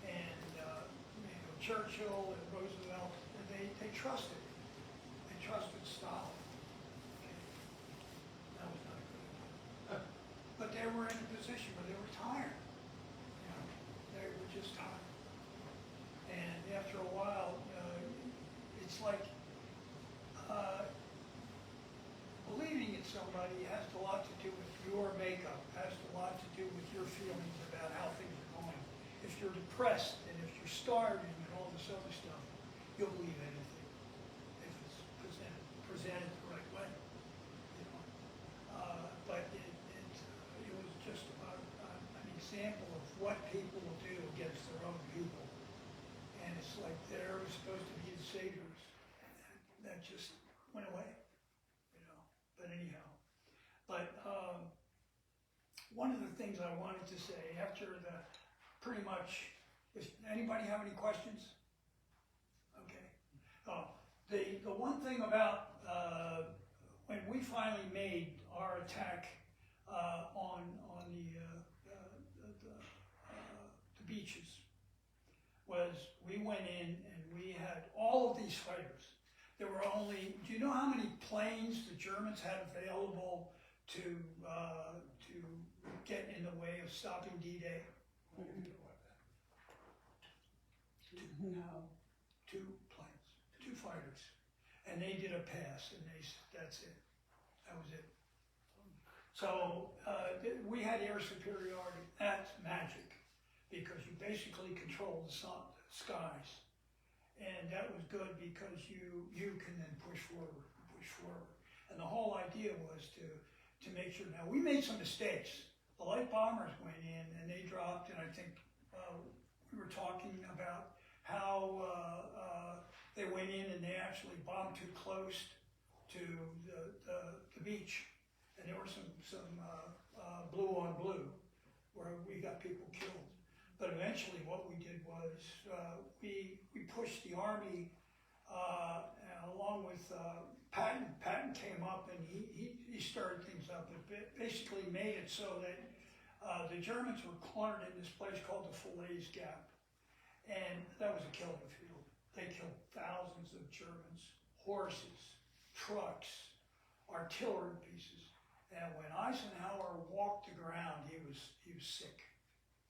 And Churchill and Roosevelt, they trusted. They trusted Stalin. Okay. That was not a good idea. But they were in a position where they were tired. They were just tired. And after a while, it's like believing in somebody has a lot to do with your makeup, has a lot to do with your feelings about how things are going. If you're depressed and if you're starving and all this other stuff, He'll believe anything if it's presented the right way. You know? But it was just about an example of what people will do against their own people. And it's like they're supposed to be the saviors. And that just went away, you know. But anyhow, one of the things I wanted to say after pretty much, does anybody have any questions? Okay. The one thing about when we finally made our attack on the beaches was we went in and we had all of these fighters. There were only, do you know how many planes the Germans had available to get in the way of stopping D-Day? No. 2 planes, 2 fighters. And they did a pass, and that's it. That was it. So we had air superiority. That's magic, because you basically control the skies. And that was good because you can then push forward. And the whole idea was to make sure. Now, we made some mistakes. The light bombers went in and they dropped, and I think we were talking about how they went in and they actually bombed too close to the beach. And there were some blue on blue where we got people killed. But eventually what we did was we pushed the Army along with Patton. Patton came up and he stirred things up. It basically made it so that the Germans were cornered in this place called the Falaise Gap. And that was a killing field. They killed thousands of Germans, horses, trucks, artillery pieces. And when Eisenhower walked the ground, he was sick.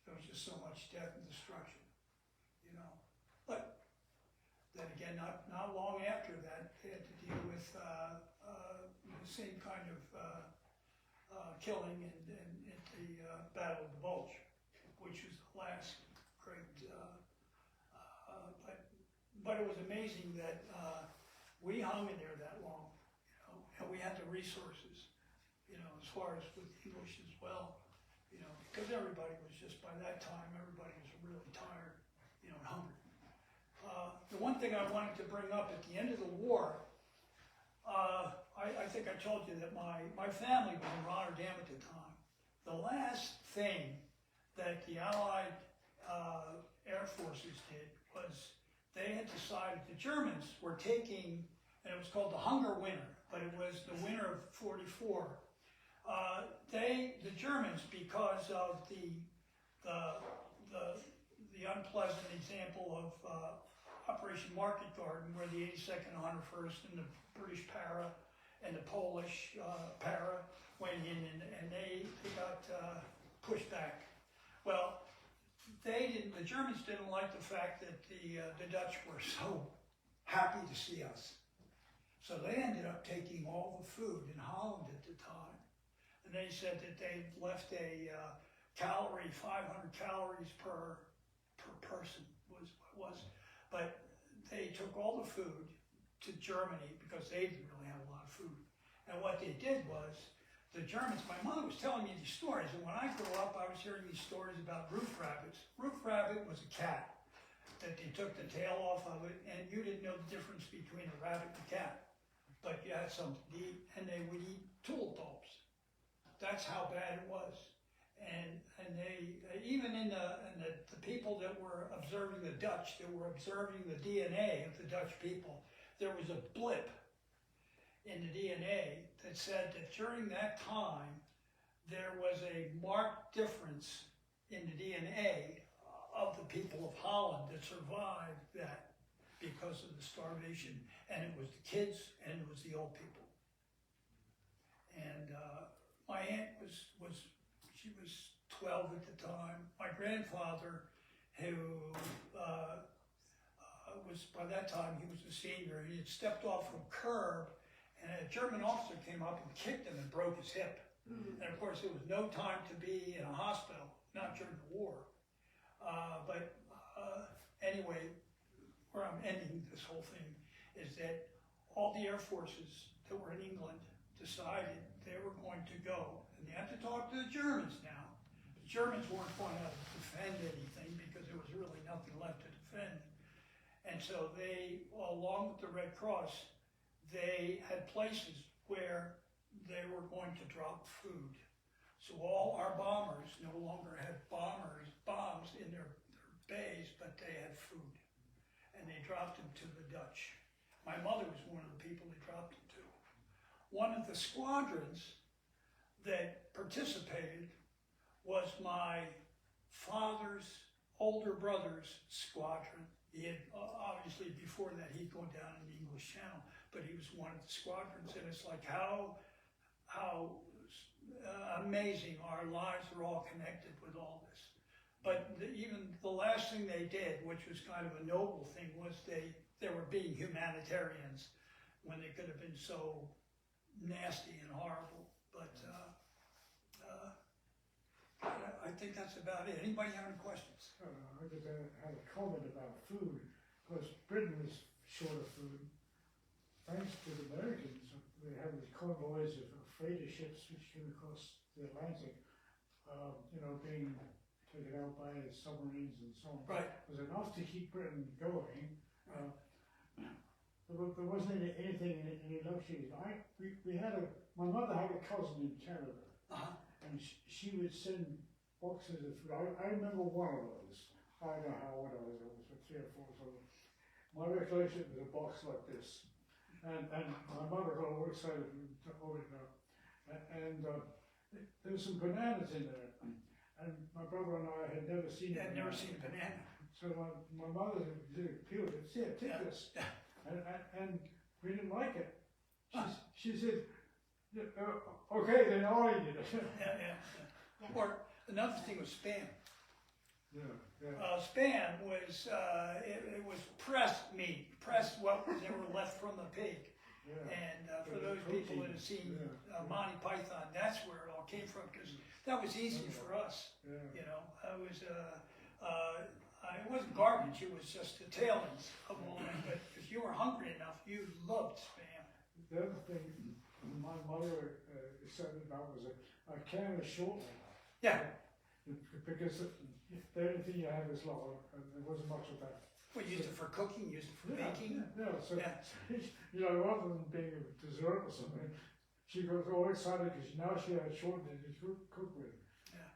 There was just so much death and destruction, you know. But then again, not long after that, they had to deal with the same kind of killing in the Battle of the Bulge, which was the last great. But it was amazing that we hung in there that long, you know, and we had the resources, you know, as far as with English as well, you know, because everybody was just, by that time, everybody was really tired, you know, and hungry. The one thing I wanted to bring up at the end of the war, I think I told you that my family was in Rotterdam at the time. The last thing that the Allied Air Forces did was they had decided the Germans were taking, and it was called the Hunger Winter, but it was the winter of '44. The Germans, because of the unpleasant example of Operation Market Garden, where the 82nd, 101st, and the British para and the Polish para went in, and they got pushed back. Well, the Germans didn't like the fact that the Dutch were so happy to see us. So they ended up taking all the food in Holland at the time. And they said that they left a 500 calories per person was what it was. But they took all the food to Germany because they didn't really have a lot of food. And what they did was, the Germans, my mother was telling me these stories, and when I grew up, I was hearing these stories about roof rabbits. Roof rabbit was a cat that they took the tail off of it, and you didn't know the difference between a rabbit and a cat. But you had something to eat, and they would eat tulips. That's how bad it was. And they, even in the people that were observing the Dutch, that were observing the DNA of the Dutch people, there was a blip in the DNA that said that during that time, there was a marked difference in the DNA of the people of Holland that survived that because of the starvation. And it was the kids and it was the old people. And my aunt she was 12 at the time. My grandfather, who was, by that time, he was a senior, he had stepped off from a curb, and a German officer came up and kicked him and broke his hip. Mm-hmm. And of course, there was no time to be in a hospital, not during the war. Anyway, where I'm ending this whole thing, is that all the air forces that were in England decided they were going to go, and they had to talk to the Germans now. The Germans weren't going to defend anything because there was really nothing left to defend. And so they, along with the Red Cross, they had places where they were going to drop food. So all our bombers no longer had bombs in their bays, but they had food. And they dropped them to the Dutch. My mother was one of the people they dropped them to. One of the squadrons that participated was my father's older brother's squadron. He had, obviously before that, he'd gone down in the English Channel, but he was one of the squadrons, and it's like how amazing our lives are all connected with all this. But even the last thing they did, which was kind of a noble thing, was they were being humanitarians when they could have been so nasty and horrible. But I think that's about it. Anybody have any questions? I just had a comment about food, because Britain was short of food. Thanks to the Americans, they had these convoys of freighter ships which came across the Atlantic, being taken out by submarines and so on. Right. It was enough to keep Britain going. There wasn't anything, any luxuries. My mother had a cousin in Canada, and she would send boxes of food. I remember one of those. I don't know how old I was. It was for 3 or 4 or something. My recollection was a box like this, and my mother got all excited and opened it up, and there was some bananas in there, and my brother and I had never seen. I'd never seen a banana. So my mother peeled it. Said, "Take this," and we didn't like it. She said, "Okay, then I'll eat it." Yeah. Or another thing was Spam. Yeah. Spam was it was pressed meat, pressed what they were left from the pig. Yeah. And for those people that have seen Monty Python, that's where it all came from, because that was easy for us. Yeah. You know, it wasn't garbage; it was just the tailings of all that. But if you were hungry enough, you loved Spam. The other thing my mother said about was a can of shortbread. Yeah. Because the only thing you have is lard, and there wasn't much of that. We used it for cooking, used it for baking. So rather than being a dessert or something, she got all excited because now she had shortbread to cook with. Yeah.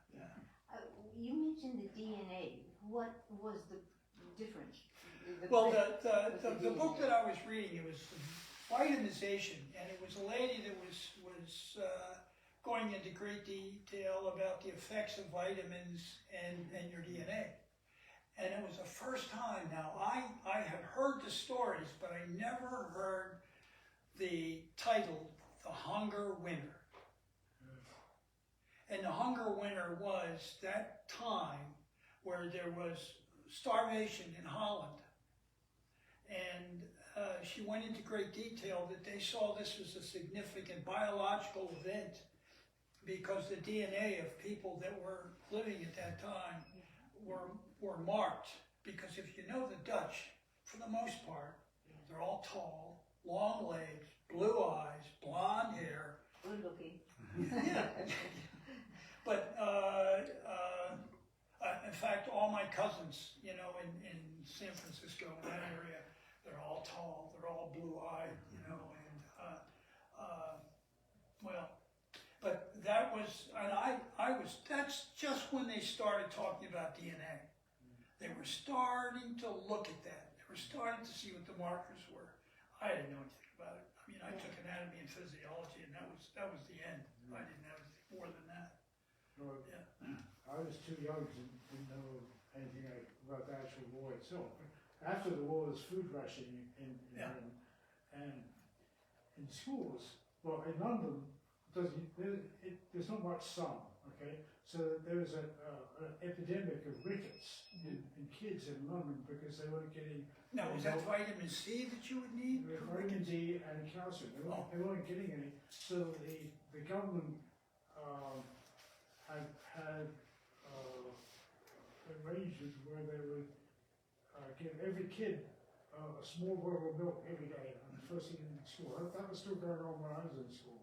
You mentioned the DNA. What was the difference? Well, the book that I was reading, it was Vitamization, and it was a lady that was going into great detail about the effects of vitamins and your DNA. And it was the first time. Now, I have heard the stories, but I never heard the title, The Hunger Winter. And the hunger winter was that time where there was starvation in Holland. And she went into great detail that they saw this as a significant biological event because the DNA of people that were living at that time were marked. Because if you know the Dutch, for the most part, they're all tall, long legs, blue eyes, blonde hair. Good looking. Yeah. But in fact, all my cousins, in San Francisco, in that area, they're all tall, they're all blue-eyed, but that was, and that's just when they started talking about DNA. They were starting to look at that. They were starting to see what the markers were. I didn't know anything about it. I mean, I took anatomy and physiology, and that was the end. I didn't have anything more than that. Well, Yeah. I was too young to know anything about the actual war itself. After the war, there's food rationing in Britain, and in schools. Well, in London, there's not much sun. Okay, so there was an epidemic of rickets in kids in London because they weren't getting. Now, was that vitamin C that you would need? Vitamin D and calcium. They weren't getting any. So the government had arrangements where they would give every kid a small bottle of milk every day, and the first thing in school. That was still going on when I was in school.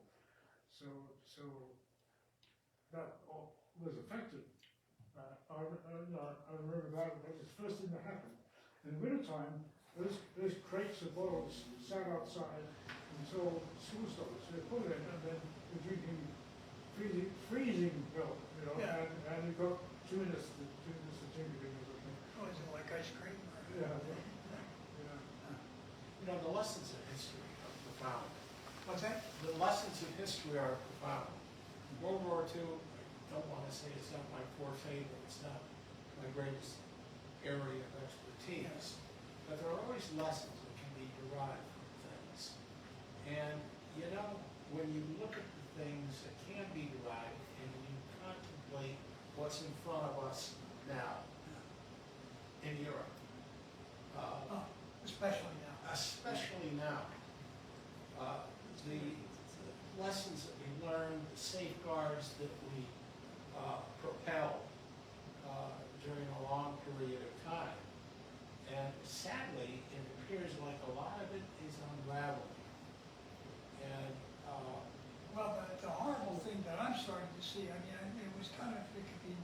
So that was effective. I remember that was the first thing that happened. In the wintertime, those crates of bottles sat outside until school started. So they put it in, and then you're drinking freezing milk, you know, Yeah. and you've got 2 minutes to drink it or something. Oh, is it like ice cream? Or? Yeah. You know, the lessons of history are profound. What's that? The lessons of history are profound. World War II, I don't want to say it's not my forte, but it's not my greatest area of expertise. But there are always lessons that can be derived from things. And, you know, when you look at the things that can be derived and you contemplate what's in front of us now in Europe, Especially now. especially now, the lessons that we learned, the safeguards that we propelled during a long period of time. And sadly, it appears like a lot of it is unraveling. And Well, the horrible thing that I'm starting to see, I mean, it was kind of, it could be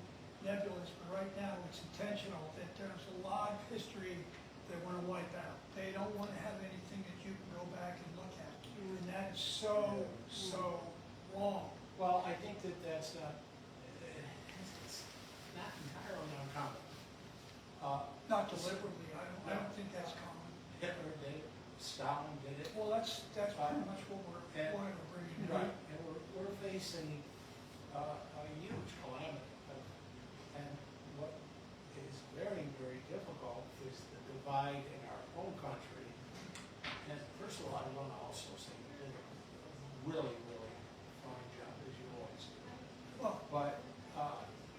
nebulous, but right now it's intentional that there's a lot of history they want to wipe out. They don't want to have anything that you can go back and look at. And that is so wrong. well, I think that that's not, it's not entirely uncommon. Not deliberately, I don't think that's common. Hitler did it, Stalin did it. Well, that's pretty much what we're And- wanting to bring in. Right, and we're facing a huge calamity. And what is very, very difficult is the divide in our own country. And first of all, I want to also say you did a really, really fine job, as you always do. Well, But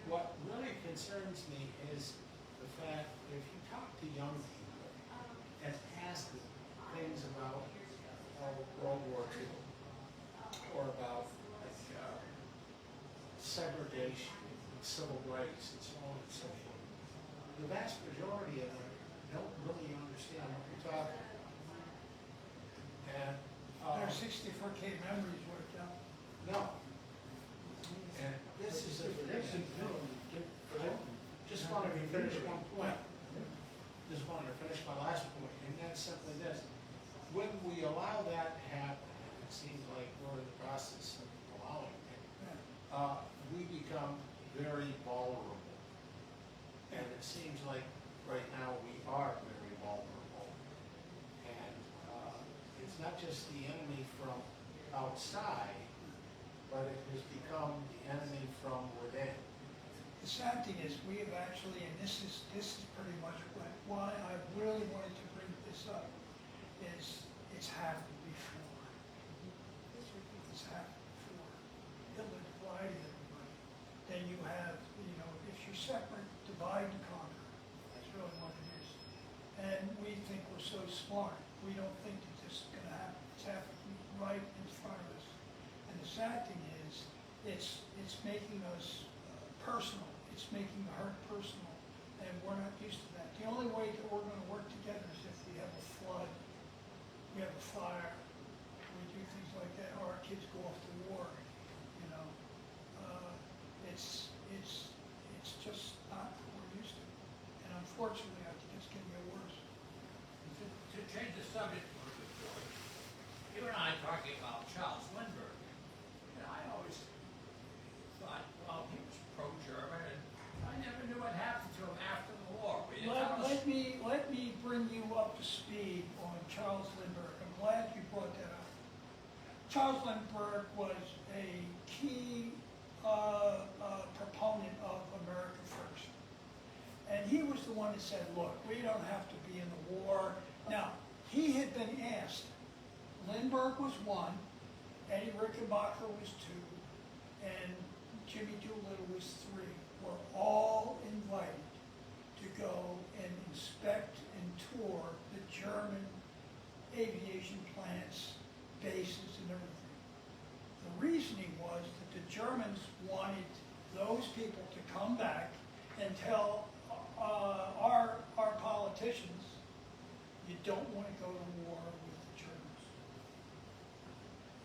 what really concerns me is the fact that if you talk to young people and ask them things about World War II or about segregation, civil rights, and so on and so forth, the vast majority of them don't really understand what we're talking about. And their 64K memories worked out. no. And this is a thing. Just wanted to finish one point. Just wanted to finish my last point, and that's simply this. When we allow that to happen, and it seems like we're in the process of allowing it, we become very vulnerable. And it seems like right now we are very vulnerable. And it's not just the enemy from outside, but it has become the enemy from within. The sad thing is, we have actually, and this is pretty much why I really wanted to bring this up, is it's happened before. It's happened before. Hitler divided everybody. Then you have, if you're separate, divide and conquer. That's really what it is. And we think we're so smart. We don't think that this is going to happen. It's happening right in front of us. And the sad thing is, it's making us personal. It's making the hurt personal, and we're not used to that. The only way that we're going to work together is if we have a flood, we have a fire, we do things like that, or our kids go off to war. It's just not what we're used to, and unfortunately, I think it's going to get worse. To change the subject a little bit, George, you and I talking about Charles Lindbergh, and I always thought, well, he was pro-German, and I never knew what happened to him after the war. Will you tell us? Let me bring you up to speed on Charles Lindbergh. I'm glad you brought that up. Charles Lindbergh was a key proponent of America First. And he was the one that said, look, we don't have to be in the war. Now, he had been asked. Lindbergh was one, Eddie Rickenbacker was two, and Jimmy Doolittle was three. Were all invited to go and inspect and tour the German aviation plants, bases, and everything. The reasoning was that the Germans wanted those people to come back and tell our politicians, you don't want to go to war with the Germans.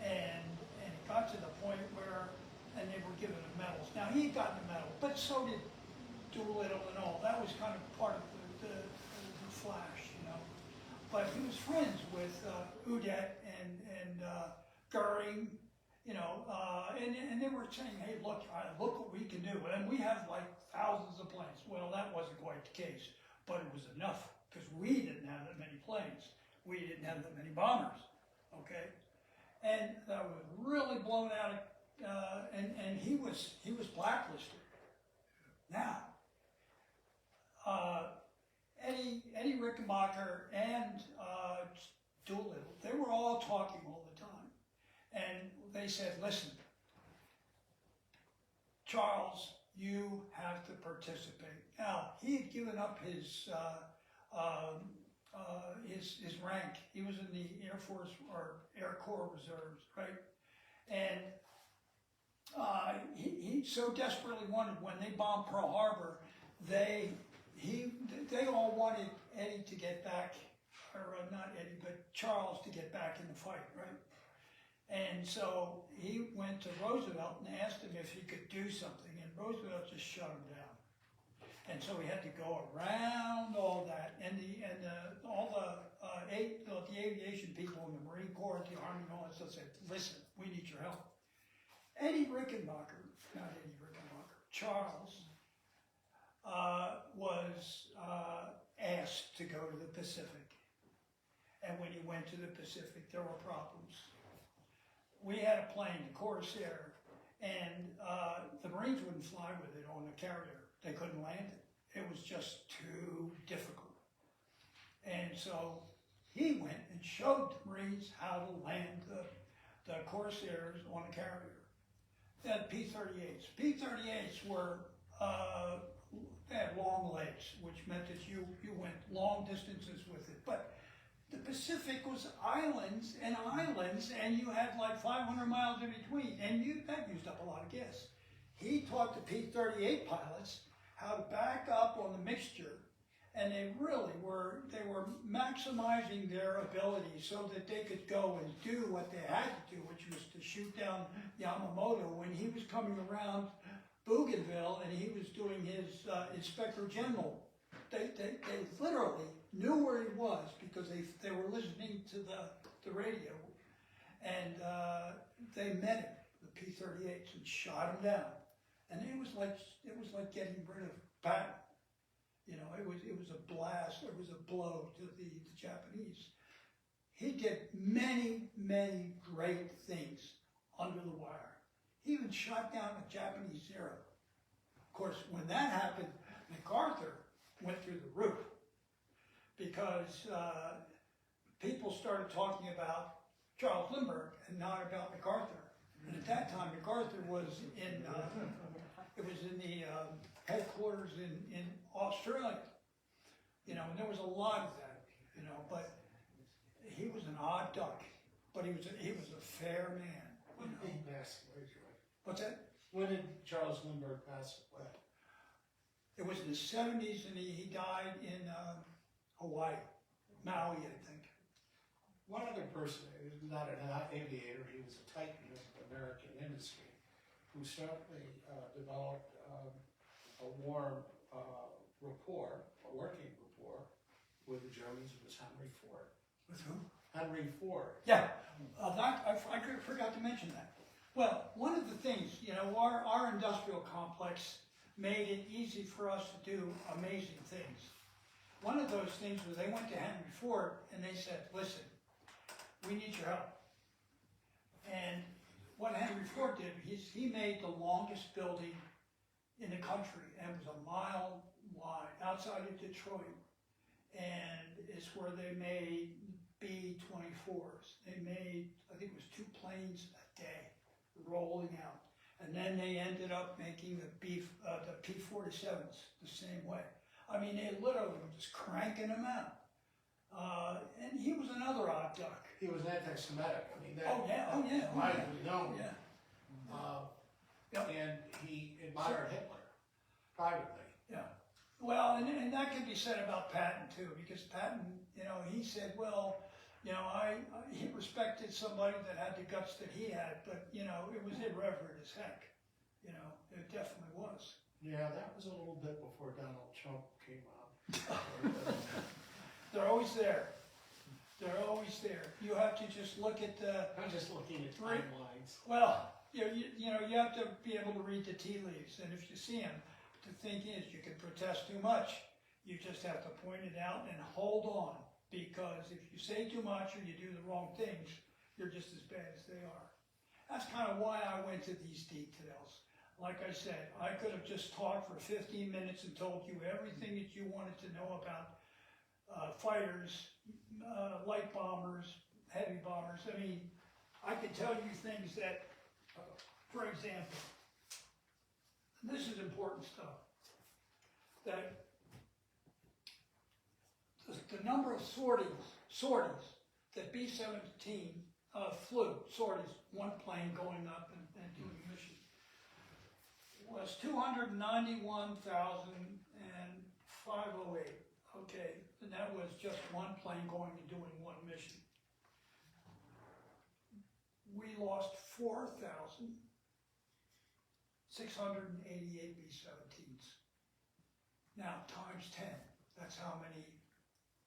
And it got to the point where, and they were giving him medals. Now, he had gotten a medal, but so did Doolittle and all. That was kind of part of the flash, you know. But he was friends with Udet and Goering, you know, and they were saying, hey, look what we can do. And we have like thousands of planes. Well, that wasn't quite the case, but it was enough because we didn't have that many planes. We didn't have that many bombers, okay? And that was really blown out, and he was blacklisted. Now, Eddie Rickenbacker and Doolittle, they were all talking all the time. And they said, listen, Charles, you have to participate. Now, he had given up his rank. He was in the Air Force or Air Corps Reserves, right? And he so desperately wanted, when they bombed Pearl Harbor, they all wanted Eddie to get back, or not Eddie, but Charles to get back in the fight, right? And so he went to Roosevelt and asked him if he could do something, and Roosevelt just shut him down. And so he had to go around all that, and all the aviation people in the Marine Corps, the Army, and all that stuff said, listen, we need your help. Charles was asked to go to the Pacific. And when he went to the Pacific, there were problems. We had a plane, the Corsair, and the Marines wouldn't fly with it on a carrier. They couldn't land it. It was just too difficult. And so he went and showed the Marines how to land the Corsairs on a carrier. They had P-38s. P-38s were, they had long legs, which meant that you went long distances with it. But the Pacific was islands, and you had like 500 miles in between, and that used up a lot of gas. He taught the P-38 pilots how to back up on the mixture, and they were maximizing their ability so that they could go and do what they had to do, which was to shoot down Yamamoto when he was coming around Bougainville and he was doing his Inspector General. They literally knew where he was because they were listening to the radio, and they met him, the P-38s, and shot him down. And it was like getting rid of Patton. You know, it was a blast. It was a blow to the Japanese. He did many, many great things under the wire. He even shot down a Japanese Zero. Of course, when that happened, MacArthur went through the roof because people started talking about Charles Lindbergh and not about MacArthur. And at that time, MacArthur was in the headquarters in Australia, you know, and there was a lot of that, you know, but he was an odd duck, but he was a fair man. When did he pass away, George? What's that? When did Charles Lindbergh pass away? It was in the 70s, and he died in Hawaii, Maui, I think. One other person, he was not an aviator, he was a titan of American industry, who certainly developed a warm rapport, a working rapport with the Germans. It was Henry Ford. With who? Henry Ford. Yeah, I forgot to mention that. Well, one of the things, you know, our industrial complex made it easy for us to do amazing things. One of those things was they went to Henry Ford and they said, listen, we need your help. And what Henry Ford did, he made the longest building in the country, and it was a mile wide outside of Detroit. And it's where they made B-24s. They made, I think it was 2 planes a day rolling out. And then they ended up making the P-47s the same way. I mean, they literally were just cranking them out. And he was another odd duck. He was anti-Semitic. I mean, widely known. Yeah. And he admired Hitler privately. Yeah. Well, and that could be said about Patton too, because Patton, he said, well, he respected somebody that had the guts that he had, but, it was irreverent as heck. It definitely was. Yeah, that was a little bit before Donald Trump came out. They're always there. They're always there. You have to just look at the, I'm just looking at timelines. well, you have to be able to read the tea leaves, and if you see them, the thing is, you can protest too much. You just have to point it out and hold on, because if you say too much or you do the wrong things, you're just as bad as they are. That's kind of why I went to these details. Like I said, I could have just talked for 15 minutes and told you everything that you wanted to know about fighters, light bombers, heavy bombers. I mean, I could tell you things that, for example, this is important stuff, that the number of sorties that B-17 flew, sorties, one plane going up and doing a mission, was 291,508. Okay, and that was just one plane going and doing one mission. We lost 4,688 B-17s. Now, times 10, that's how many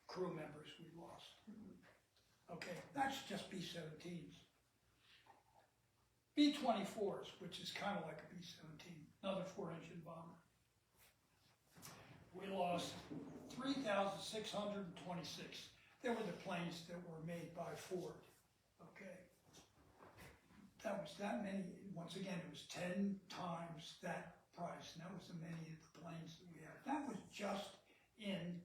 crew members we lost. Okay, that's just B-17s. B-24s, which is kind of like a B-17, another 4-engine bomber. We lost 3,626. They were the planes that were made by Ford, okay? That was that many. Once again, it was 10 times that price, and that was the many of the planes that we had. That was just in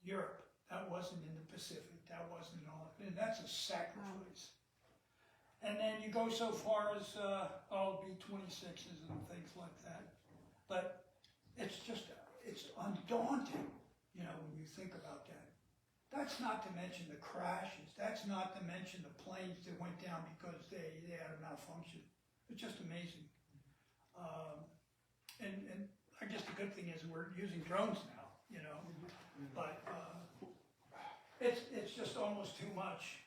Europe. That wasn't in the Pacific. That wasn't in all, and that's a sacrifice. And then you go so far as B-26s and things like that. But it's undaunting, when you think about that. That's not to mention the crashes. That's not to mention the planes that went down because they had a malfunction. It's just amazing. And I guess the good thing is we're using drones now, but it's just almost too much.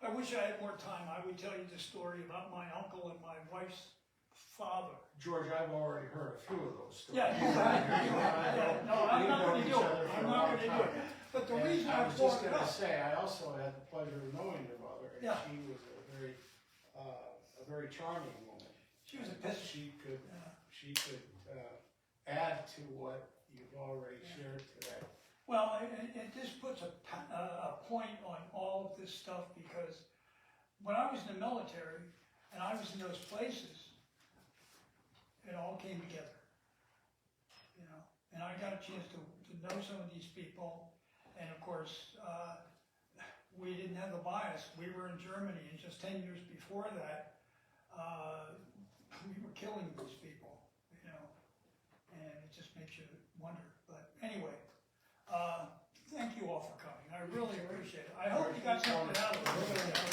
I wish I had more time. I would tell you the story about my uncle and my wife's father. George, I've already heard a few of those stories. Yeah, no, I'm not going to do it. I'm not going to do it. But the reason I was brought just it going to up, say, I also had the pleasure of knowing your mother, and Yeah. she was a very charming woman. she was a And bitch. She could Yeah. add to what you've already shared today. Well, and this puts a point on all of this stuff, because when I was in the military and I was in those places, it all came together, and I got a chance to know some of these people, and of course, we didn't have the bias. We were in Germany, and just 10 years before that, we were killing these people, and it just makes you wonder. But anyway, thank you all for coming. I really appreciate it. I hope you got something out of it.